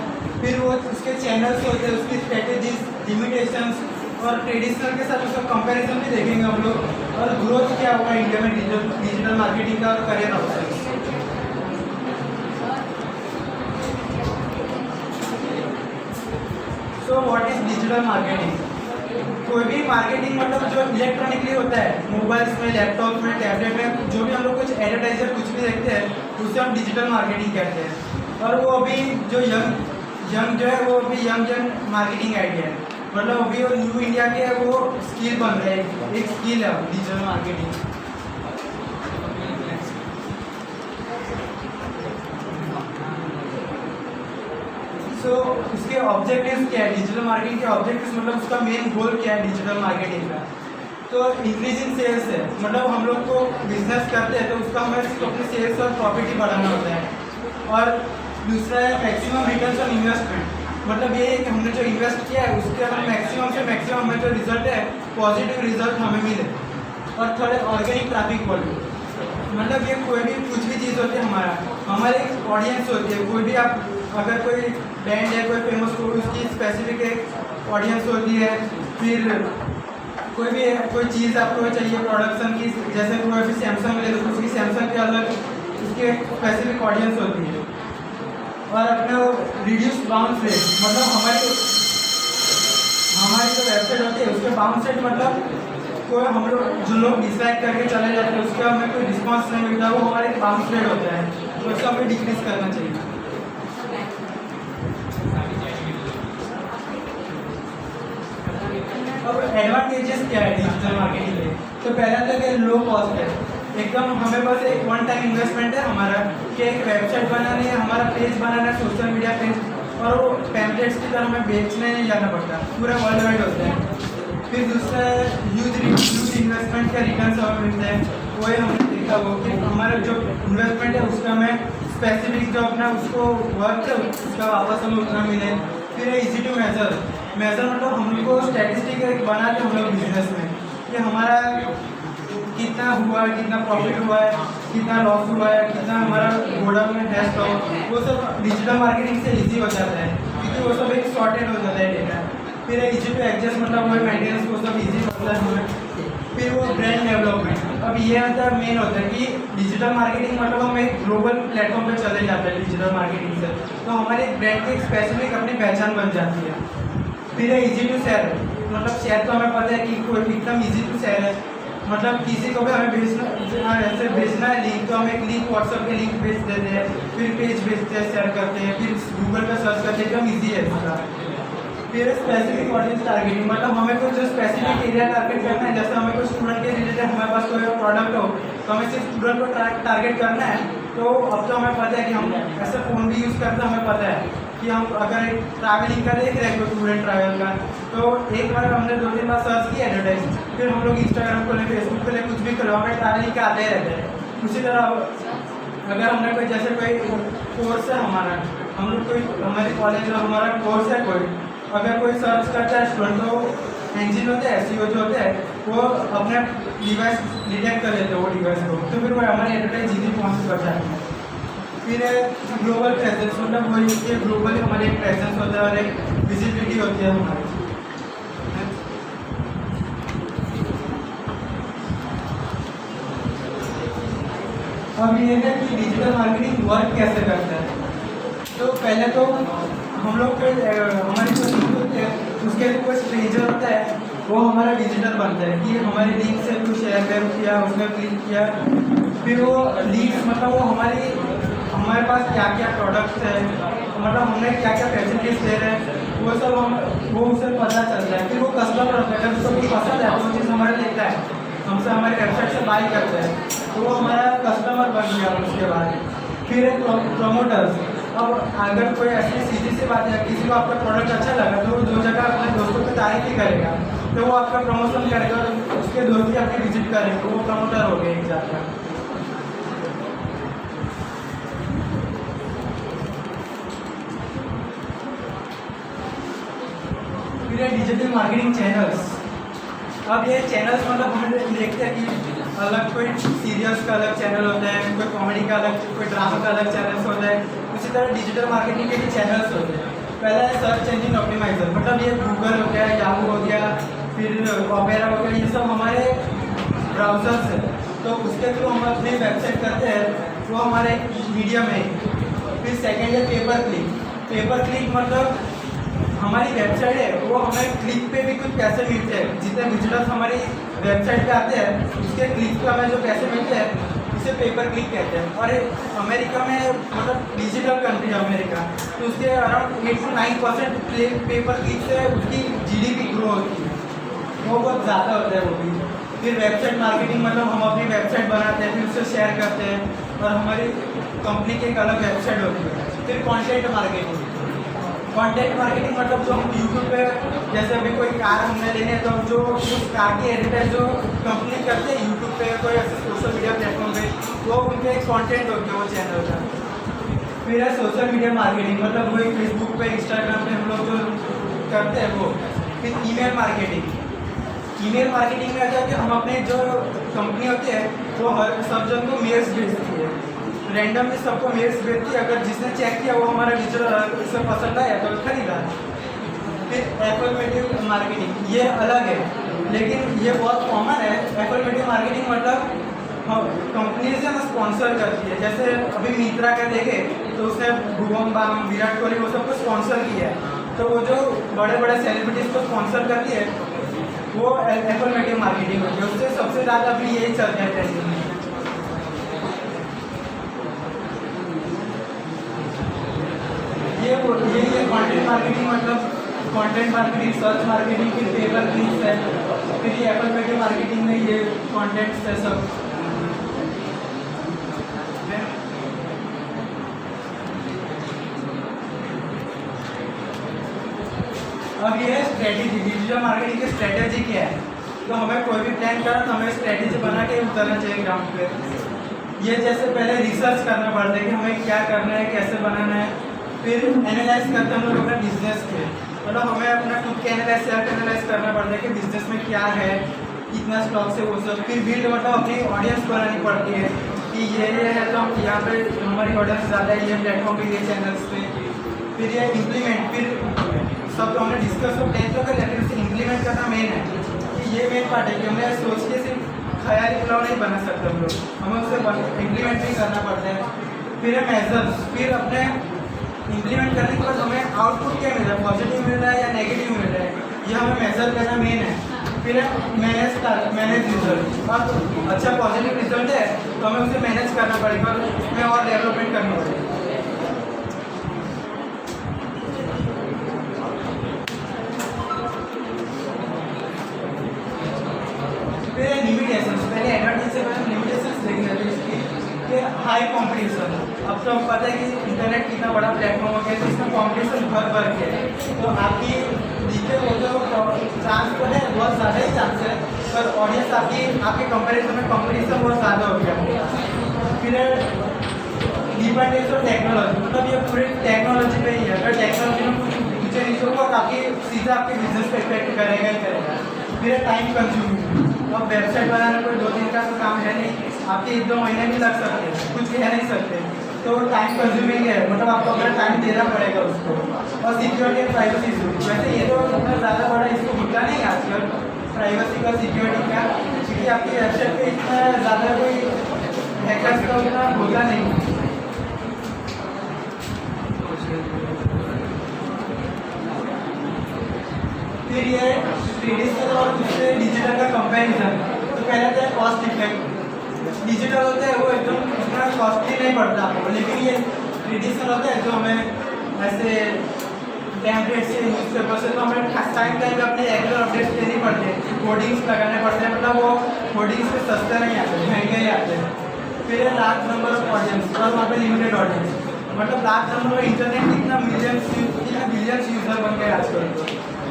फिर वो उसके चैनल्स होते हैं, उसकी स्ट्रेटेजीज, लिमिटेशंस और ट्रेडिशनल के साथ उसका कंपैरिजन भी देखेंगे हम लोग, और ग्रोथ क्या होगा इंडिया में डिजिटल मार्केटिंग का और career options. So what is digital marketing? कोई भी मार्केटिंग मतलब जो इलेक्ट्रॉनिकली होता है, मोबाइल्स में, लैपटॉप में, टैबलेट में, जो भी हम लोग कुछ एडवर्टाइजर कुछ भी देखते हैं उसे हम डिजिटल मार्केटिंग कहते हैं. और वो अभी जो यंग जो है वो अभी यंग मार्केटिंग आइडिया है, मतलब अभी वो न्यू इंडिया के वो स्किल बन रहा है, एक स्किल है डिजिटल मार्केटिंग. सो उसके ऑब्जेक्टिव्स क्या है, डिजिटल मार्केटिंग के ऑब्जेक्टिव्स मतलब उसका मेन गोल क्या है डिजिटल मार्केटिंग का. तो इंक्रीजिंग सेल्स है, मतलब हम लोग को बिजनेस करते हैं तो उसका हमें सिर्फ अपने सेल्स और प्रॉफिट ही बढ़ाना होता है. और दूसरा है मैक्सिमम रिटर्न्स ऑन इन्वेस्टमेंट, मतलब ये है कि हमने जो इन्वेस्ट किया है उसके हम मैक्सिमम से मैक्सिमम हमें जो रिजल्ट है पॉजिटिव रिजल्ट हमें मिले. और थोड़े ऑर्गेनिक ट्रैफिक वॉल्यूम, मतलब ये कोई भी कुछ भी चीज़ होती है हमारे एक ऑडियंस होती है. कोई भी आप अगर कोई बैंड है, कोई फेमस कोई उसकी स्पेसिफिक एक ऑडियंस होती है. फिर कोई भी कोई चीज़ आपको चाहिए प्रोडक्शन की, जैसे कोई भी सैमसंग ले लो, उसकी सैमसंग के अलग उसकी एक स्पेसिफिक ऑडियंस होती है. और अपने वो रिड्यूस बाउंस रेट, मतलब हमारी जो वेबसाइट होती है उसके बाउंस रेट मतलब कोई हम लोग जो लोग डिसलाइक करके चले जाते हैं उसके हमें कोई रिस्पॉन्स नहीं मिलता, वो हमारे बाउंस रेट होता है, तो उसको हमें डिक्रीज करना चाहिए. अब एडवांटेजेस क्या है डिजिटल मार्केटिंग के? तो पहला तो कि लो कॉस्ट है, एकदम हमें बस एक वन टाइम इन्वेस्टमेंट है हमारा कि एक वेबसाइट बनानी है, हमारा पेज बनाना है, सोशल मीडिया पेज, और वो पैम्पलेट्स की तरह हमें बेचने नहीं जाना पड़ता, पूरा वर्ल्ड वाइड होता है। फिर दूसरा ह्यूज इन्वेस्टमेंट का रिटर्न हमें मिलता है, वही हमने देखा वो कि हमारा जो इन्वेस्टमेंट है उसका हमें स्पेसिफिक जो अपना उसको वर्क है उसका वापस हमें उतना मिले। फिर है इजी टू मेजर मतलब हम लोग को स्टैटिस्टिक बना के हम लोग बिजनेस में कि हमारा कितना हुआ है, कितना प्रॉफिट हुआ है, कितना लॉस हुआ है, कितना हमारा गोडाउन में है स्टॉक, वो सब डिजिटल मार्केटिंग से इजी हो जाता है क्योंकि वो सब एक सॉर्टेड हो जाता है डेटा। फिर इजी टू एडजस्ट मतलब वो मेंटेनेंस वो सब इजी होता है हमें। फिर वो ब्रांड डेवलपमेंट, अब ये मतलब मेन होता है कि डिजिटल मार्केटिंग मतलब हम एक ग्लोबल प्लेटफॉर्म पे चले जाते हैं डिजिटल मार्केटिंग से, तो हमारे ब्रांड की एक स्पेसिफिक अपनी पहचान बन जाती है। फिर है इजी टू शेयर, मतलब शेयर तो हमें पता है कि कोई एकदम इजी टू शेयर है, मतलब किसी को भी हमें भेजना ऐसे भेजना है लिंक, तो हम एक लिंक व्हाट्सएप के लिंक भेज देते हैं, फिर पेज भेजते हैं, शेयर करते हैं, फिर गूगल पे सर्च करते हैं, एकदम ईजी है इसका। फिर स्पेसिफिक ऑडियंस टारगेटिंग, मतलब हमें कोई जो स्पेसिफिक एरिया टारगेट करना है, जैसे हमें कोई स्टूडेंट के रिलेटेड हमारे पास कोई प्रोडक्ट हो तो हमें सिर्फ स्टूडेंट को टारगेट करना है, तो अब तो हमें पता है कि हम ऐसे फ़ोन भी यूज़ करते हैं, हमें पता है कि हम अगर ट्रैवलिंग का देख रहे हैं कोई स्टूडेंट ट्रैवल का, तो एक बार हमने 2-3 बार सर्च किया एडवर्टाइज, फिर हम लोग इंस्टाग्राम खोले, फेसबुक खोले, कुछ भी खोले, हमें ट्रैवलिंग के आते रहते हैं। उसी तरह अगर हमने कोई जैसे कोई कोर्स है हमारा, हम लोग कोई हमारे कॉलेज में हमारा कोर्स है कोई, अगर कोई सर्च करता है स्टूडेंट, तो इंजन होते हैं SEO जो होते हैं वो अपने डिवाइस डिटेक्ट कर लेते हैं वो डिवाइस को, तो फिर वो हमारे एडवर्टाइज इजी पहुँच कर जाते हैं। फिर ग्लोबल प्रेजेंस, मतलब वही कि ग्लोबली हमारे एक प्रेजेंस होता है और एक विजिबिलिटी होती है हमारी। अब ये है कि डिजिटल मार्केटिंग वर्क कैसे करता है। तो पहले तो हम लोग को हमारी जो लिंक होती है उसके लिए कोई स्ट्रेंजर होता है, वो हमारा डिजिटल बनता है कि हमारे लिंक से कुछ शेयर किया, उसमें क्लिक किया, फिर वो लिंक मतलब वो हमारे पास क्या क्या प्रोडक्ट्स है, मतलब हमने क्या क्या फैसिलिटीज दे रहे हैं, वो सब वो उसे पता चलता है। फिर वो कस्टमर अगर उसको कुछ पसंद है तो वो चीज़ हमारे लेता है, हमसे हमारे वेबसाइट से बाई करता है, तो वो हमारा कस्टमर बन गया। उसके बाद फिर है प्रमोटर्स, अब अगर कोई ऐसी सीधी सी बात है, किसी को आपका प्रोडक्ट अच्छा लगा तो वो 2 जगह अपने दोस्तों की तारीफ ही करेगा, तो वो आपका प्रमोशन करेगा और उसके दोस्त भी आपकी विजिट करेंगे, तो वो प्रमोटर हो गए एक जाता। फिर डिजिटल मार्केटिंग चैनल्स, अब ये चैनल्स मतलब हम देखते हैं कि अलग कोई सीरियल्स का अलग चैनल होता है, कोई कॉमेडी का अलग, कोई ड्रामा का अलग चैनल्स होता है, उसी तरह डिजिटल मार्केटिंग के भी चैनल्स होते हैं। पहला है सर्च इंजन ऑप्टिमाइजर, मतलब ये गूगल हो गया, याहू हो गया, फिर ओपेरा हो गया, ये सब हमारे ब्राउज़र्स है, तो उसके थ्रू हम अपनी वेबसाइट करते हैं, वो हमारे मीडियम है। फिर सेकेंड है पेपर क्लिक मतलब हमारी वेबसाइट है वो हमें क्लिक पे भी कुछ पैसे मिलते हैं, जितने विजिटर्स हमारी वेबसाइट पे आते हैं उसके क्लिक पे हमें जो पैसे मिलते हैं उसे पेपर क्लिक कहते हैं। और अमेरिका में मतलब डिजिटल कंट्री है अमेरिका, तो उसके अराउंड 8 to 9% पेपर क्लिक से उसकी GDP ग्रो होती है, वो बहुत ज़्यादा होता है वो भी। फिर वेबसाइट मार्केटिंग मतलब हम अपनी वेबसाइट बनाते हैं, फिर उसे शेयर करते हैं और हमारी कंपनी की एक अलग वेबसाइट होती है। फिर कंटेंट मार्केटिंग मतलब जो हम यूट्यूब पे जैसे अभी कोई कार हमने लेने तो जो उस कार की एडवर्टाइज जो कंपनी करते हैं यूट्यूब पे कोई ऐसे सोशल मीडिया प्लेटफॉर्म पे, वो उनके एक कंटेंट होते हैं वो चैनल का। फिर है सोशल मीडिया मार्केटिंग, मतलब वही फेसबुक पे इंस्टाग्राम पे हम लोग जो करते हैं वो। फिर ईमेल मार्केटिंग में क्या कि हम अपने जो कंपनी होती है वो हर सब जन को मेल्स भेजती है, रैंडमली सबको मेल्स भेजती है, अगर जिसने चेक किया वो हमारा विजिटर उसे पसंद आया तो खरीदा। फिर एफर्मेटिव मार्केटिंग ये अलग है लेकिन ये बहुत कॉमन है। एफर्मेटिव मार्केटिंग मतलब कंपनी से हमें स्पॉन्सर करती है, जैसे अभी मित्रा का देखे तो उसने भुवन बाम, विराट कोहली वो सबको स्पॉन्सर किया है, तो वो जो बड़े बड़े सेलिब्रिटीज़ को स्पॉन्सर करती है वो एफर्मेटिव मार्केटिंग होती है। उससे सबसे ज़्यादा अभी यही चल रहा है ट्रेंडिंग में। यही है कंटेंट मार्केटिंग, मतलब कंटेंट मार्केटिंग, सर्च मार्केटिंग, फिर पेपर क्लिक्स है, फिर ये एप्पल पे के मार्केटिंग में ये कंटेंट्स है सब। अब ये स्ट्रेटेजी, डिजिटल मार्केटिंग की स्ट्रेटेजी क्या है। तो हमें कोई भी प्लान करा तो हमें स्ट्रेटेजी बना के उतरना चाहिए ग्राउंड पे। ये जैसे पहले रिसर्च करना पड़ता है कि हमें क्या करना है, कैसे बनाना है, फिर एनालाइज करते हैं हम लोग अपना बिजनेस के, मतलब हमें अपना खुद के एनालाइज करना पड़ता है कि बिजनेस में क्या है, कितना स्टॉक से वो सब। फिर बिल्ड मतलब अपनी ऑडियंस बनानी पड़ती है कि ये है तो हम यहाँ पे हमारी ऑडियंस ज़्यादा है, ये प्लेटफॉर्म पे, ये चैनल्स पे। फिर ये इम्प्लीमेंट, फिर सब तो हमने डिस्कस तो प्लान तो कर लिया, फिर उसे इम्प्लीमेंट करना मेन है कि ये मेन पार्ट है कि हमने सोच के सिर्फ ख्याली पुलाव नहीं बना सकते हम लोग, हमें उसे इम्प्लीमेंट भी करना पड़ता है। फिर है मेजर्स, फिर अपने इम्प्लीमेंट करने के बाद हमें आउटपुट क्या मिल रहा है, पॉजिटिव मिल रहा है या नेगेटिव मिल रहा है, ये हमें मेजर करना मेन है। फिर है मैनेज रिजल्ट, अब अच्छा पॉजिटिव रिजल्ट है तो हमें उसे मैनेज करना पड़ेगा, उसमें और डेवलपमेंट करनी पड़ेगी। फिर लिमिटेशंस, पहले एडवांटेज से पहले लिमिटेशंस देखना चाहिए इसकी कि हाई कंपटीशन। अब तो पता है कि इंटरनेट कितना बड़ा प्लेटफॉर्म हो गया है, तो इसमें कंपटीशन भर के है, तो आपकी जीते वो जो चांस तो है बहुत ज़्यादा ही चांस है, पर ऑडियंस आपके कंपेरिजन में कंपटीशन बहुत ज़्यादा हो गया। फिर डिपेंडेंस ऑफ टेक्नोलॉजी, मतलब ये पूरी टेक्नोलॉजी पे ही है, अगर टेक्नोलॉजी में कुछ नीचे नीचे होगा काफ़ी सीधा आपके बिजनेस पे इफेक्ट करेगा ही करेगा। फिर टाइम कंज्यूमिंग, अब वेबसाइट बनाना कोई 2 दिन का तो काम है नहीं, आपके 1-2 महीने भी लग सकते हैं, कुछ कह नहीं सकते, तो टाइम कंज्यूमिंग है, मतलब आपको अपना टाइम देना पड़ेगा उसको। और सिक्योरिटी एंड प्राइवेसी इशू, वैसे ये तो इतना ज़्यादा बड़ा इशू होता नहीं आजकल प्राइवेसी का, सिक्योरिटी का, क्योंकि आपकी वेबसाइट पे इतना ज़्यादा कोई हैकर्स का उतना होता नहीं। फिर ये ट्रेडिशनल और दूसरे डिजिटल का कंपैरिजन, तो पहले तो है कॉस्ट इफेक्ट। डिजिटल होता है वो एकदम उतना कॉस्टली नहीं पड़ता आपको, लेकिन ये ट्रेडिशनल होता है जो हमें ऐसे टैंपलेट से, न्यूज़पेपर से, तो हमें टाइम पे अपने रेगुलर अपडेट्स देनी पड़ते हैं, कोडिंग्स लगाने पड़ते हैं, मतलब वो कोडिंग्स पे सस्ते नहीं आते, महंगे ही आते हैं। फिर है लार्ज नंबर ऑफ ऑडियंस, और वहाँ पे लिमिटेड ऑडियंस, मतलब लार्ज नंबर में इंटरनेट कितना बिलियंस यूज़र बन गए आजकल,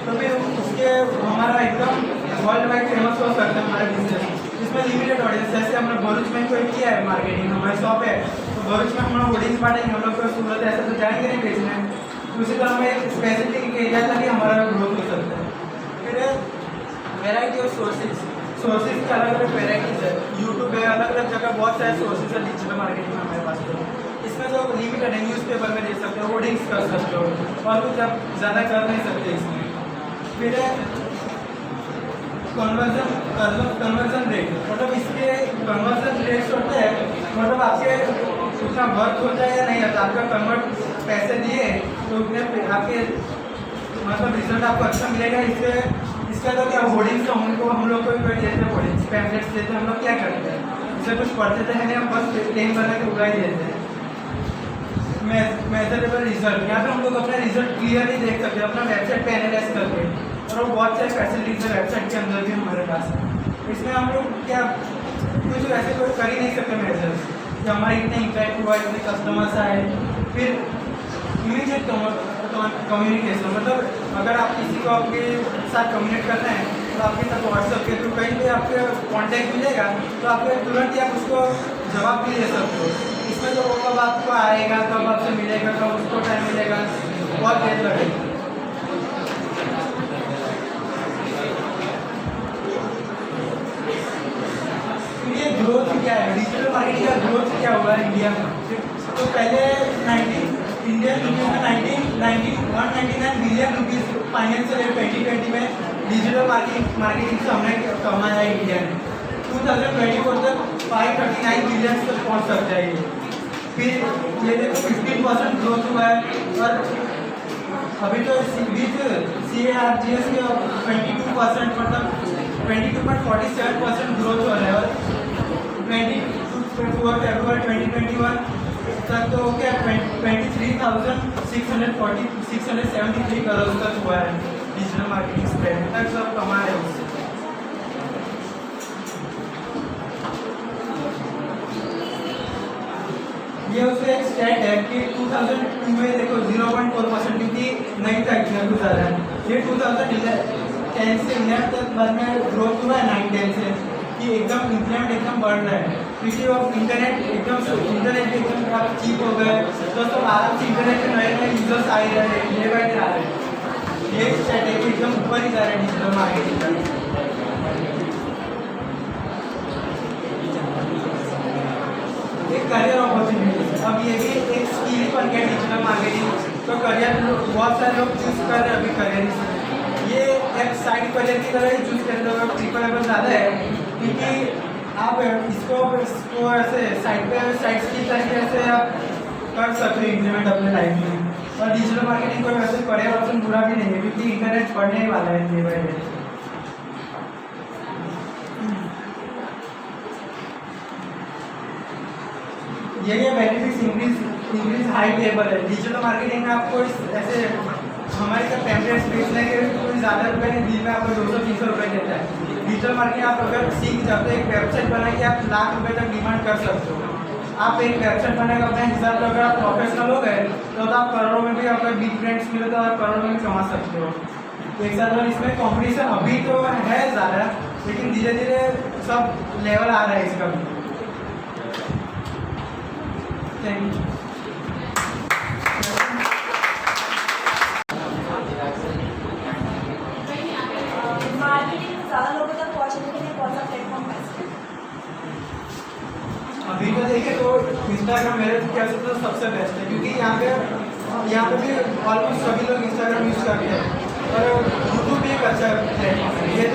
तो फिर उसके हमारा एकदम वर्ल्ड वाइड फेमस हो सकता है हमारा बिजनेस। इसमें लिमिटेड ऑडियंस, जैसे हमने भरूच में कोई किया है मार्केटिंग, हमारी शॉप है तो भरूच में हम लोग होर्डिंग्स बांटेंगे, हम लोग को सूरत ऐसा तो जाएंगे नहीं बेचने, तो उसी तरह हमें एक स्पेसिफिक एरिया था कि हमारा ग्रोथ हो सकता है। फिर वेराइटी ऑफ सोर्सेज की अलग अलग वेराइटीज़ है, यूट्यूब है, अलग अलग जगह बहुत सारे सोर्सेज है डिजिटल मार्केटिंग में हमारे पास। तो इसमें जो लिमिटेड है, न्यूज़पेपर में दे सकते हो, होर्डिंग्स कर सकते हो, और कुछ आप ज़्यादा कर नहीं सकते इसमें। फिर है कन्वर्जन रेट, मतलब इसके कन्वर्जन रेट्स होते हैं, मतलब आपके उतना वर्क होता है या नहीं होता, आपका कन्वर्ट पैसे दिए तो उतने आपके मतलब रिजल्ट आपको अच्छा मिलेगा। इसका तो क्या होर्डिंग्स तो उनको हम लोग को भी देते हैं, होर्डिंग्स पैम्पलेट्स देते हैं, हम लोग क्या करते हैं, इससे कुछ पढ़ते तो है नहीं, हम बस प्लेन बना के उड़ा ही देते हैं। मेजरेबल रिजल्ट, यहाँ पे हम लोग अपना रिजल्ट क्लियरली देख सकते हैं अपना वेबसाइट पे एनालाइज करके, और वो बहुत सारे फैसिलिटीज है वेबसाइट के अंदर भी हमारे पास है। इसमें हम लोग क्या कुछ ऐसे कोई कर ही नहीं सकते मेजर्स कि हमारे इतने इम्पैक्ट हुआ, इतने कस्टमर्स आए। फिर इमीडिएट कम्युनिकेशन, मतलब अगर आप किसी को आपके साथ कम्युनिकेट करना है तो आपके साथ व्हाट्सएप के थ्रू कहीं भी आपके कॉन्टैक्ट मिलेगा तो आपको तुरंत ही आप उसको जवाब भी दे सकते हो। इसमें तो कब आपको आएगा, कब आपसे मिलेगा, कब उसको टाइम मिलेगा, बहुत देर लगेगी। ये ग्रोथ क्या है, डिजिटल मार्केटिंग का ग्रोथ क्या हुआ है इंडिया में। तो पहले 199 बिलियन रुपीज़ फाइनेंशियल ईयर 2020 में डिजिटल मार्केटिंग से हमने कमाया है इंडिया ने। 2024 तक 539 बिलियन तक पहुँच सकता है ये। फिर ये देखो 15% ग्रोथ हुआ है, और अभी तो CAGR के 22%, मतलब 22.47% ग्रोथ हो रहा है। और 22 फरवरी 2021 तक तो क्या 23,673 करोड़ तक हुआ है डिजिटल मार्केटिंग स्प्रेड तक सब कमा रहे हैं उससे। ये उसका एक स्टैट है कि 2002 में देखो 0.4% क्योंकि नहीं था इतना कुछ ज़्यादा। ये 2010 से 11 तक बाद में ग्रोथ हुआ है 9-10 से कि एकदम इम्प्लीमेंट एकदम बढ़ रहा है क्योंकि अब इंटरनेट एकदम चीप हो गए तो सब आराम से इंटरनेट में नए नए यूजर्स आ रहे हैं, डे बाय डे आ रहे हैं। ये स्ट्रैटेजी एकदम ऊपर ही जा रहा है डिजिटल मार्केटिंग का। एक करियर अपॉर्चुनिटी अब ये भी एक स्किल बन गया डिजिटल मार्केटिंग तो करियर बहुत सारे लोग चूज कर रहे हैं अभी करियर ये एक साइड करियर की तरह ही चूज कर रहे हैं प्रिफरेबल ज़्यादा है क्योंकि आप इसको ऐसे साइड स्किल तरीके से आप कर सकते हो इम्प्लीमेंट अपने लाइफ में और डिजिटल मार्केटिंग कोई वैसे करियर ऑप्शन बुरा भी नहीं है क्योंकि इंटरनेट बढ़ने ही वाला है डे बाय डे। ये बेनिफिट्स इंक्रीज हाई लेवल है डिजिटल मार्केटिंग में आपको ऐसे हमारे का टेम्परेट स्पेस नहीं है कोई ज़्यादा रुपये नहीं दिन में आपको 200-300 रुपये देता है। डिजिटल मार्केटिंग आप अगर सीख जाते एक वेबसाइट बना के आप लाख रुपये तक डिमांड कर सकते हो। आप एक वेबसाइट बनाकर अपने हिसाब से अगर आप प्रोफेशनल हो गए तो आप करोड़ों में भी आपका बिग फ्रेंड्स मिले तो आप करोड़ों में भी कमा सकते हो एक साथ। और इसमें कॉम्पिटिशन अभी तो है ज़्यादा लेकिन धीरे धीरे सब लेवल आ रहा है इसका भी। Thank you. मार्केटिंग ज़्यादा लोगों तक पहुँचने के लिए कौन सा प्लेटफॉर्म बेस्ट है? अभी तो देखें तो इंस्टाग्राम मेरे ख्याल से तो सबसे बेस्ट है क्योंकि यहाँ पे भी ऑलमोस्ट सभी लोग इंस्टाग्राम यूज़ करते हैं और यूट्यूब भी एक अच्छा प्लेटफॉर्म है। ये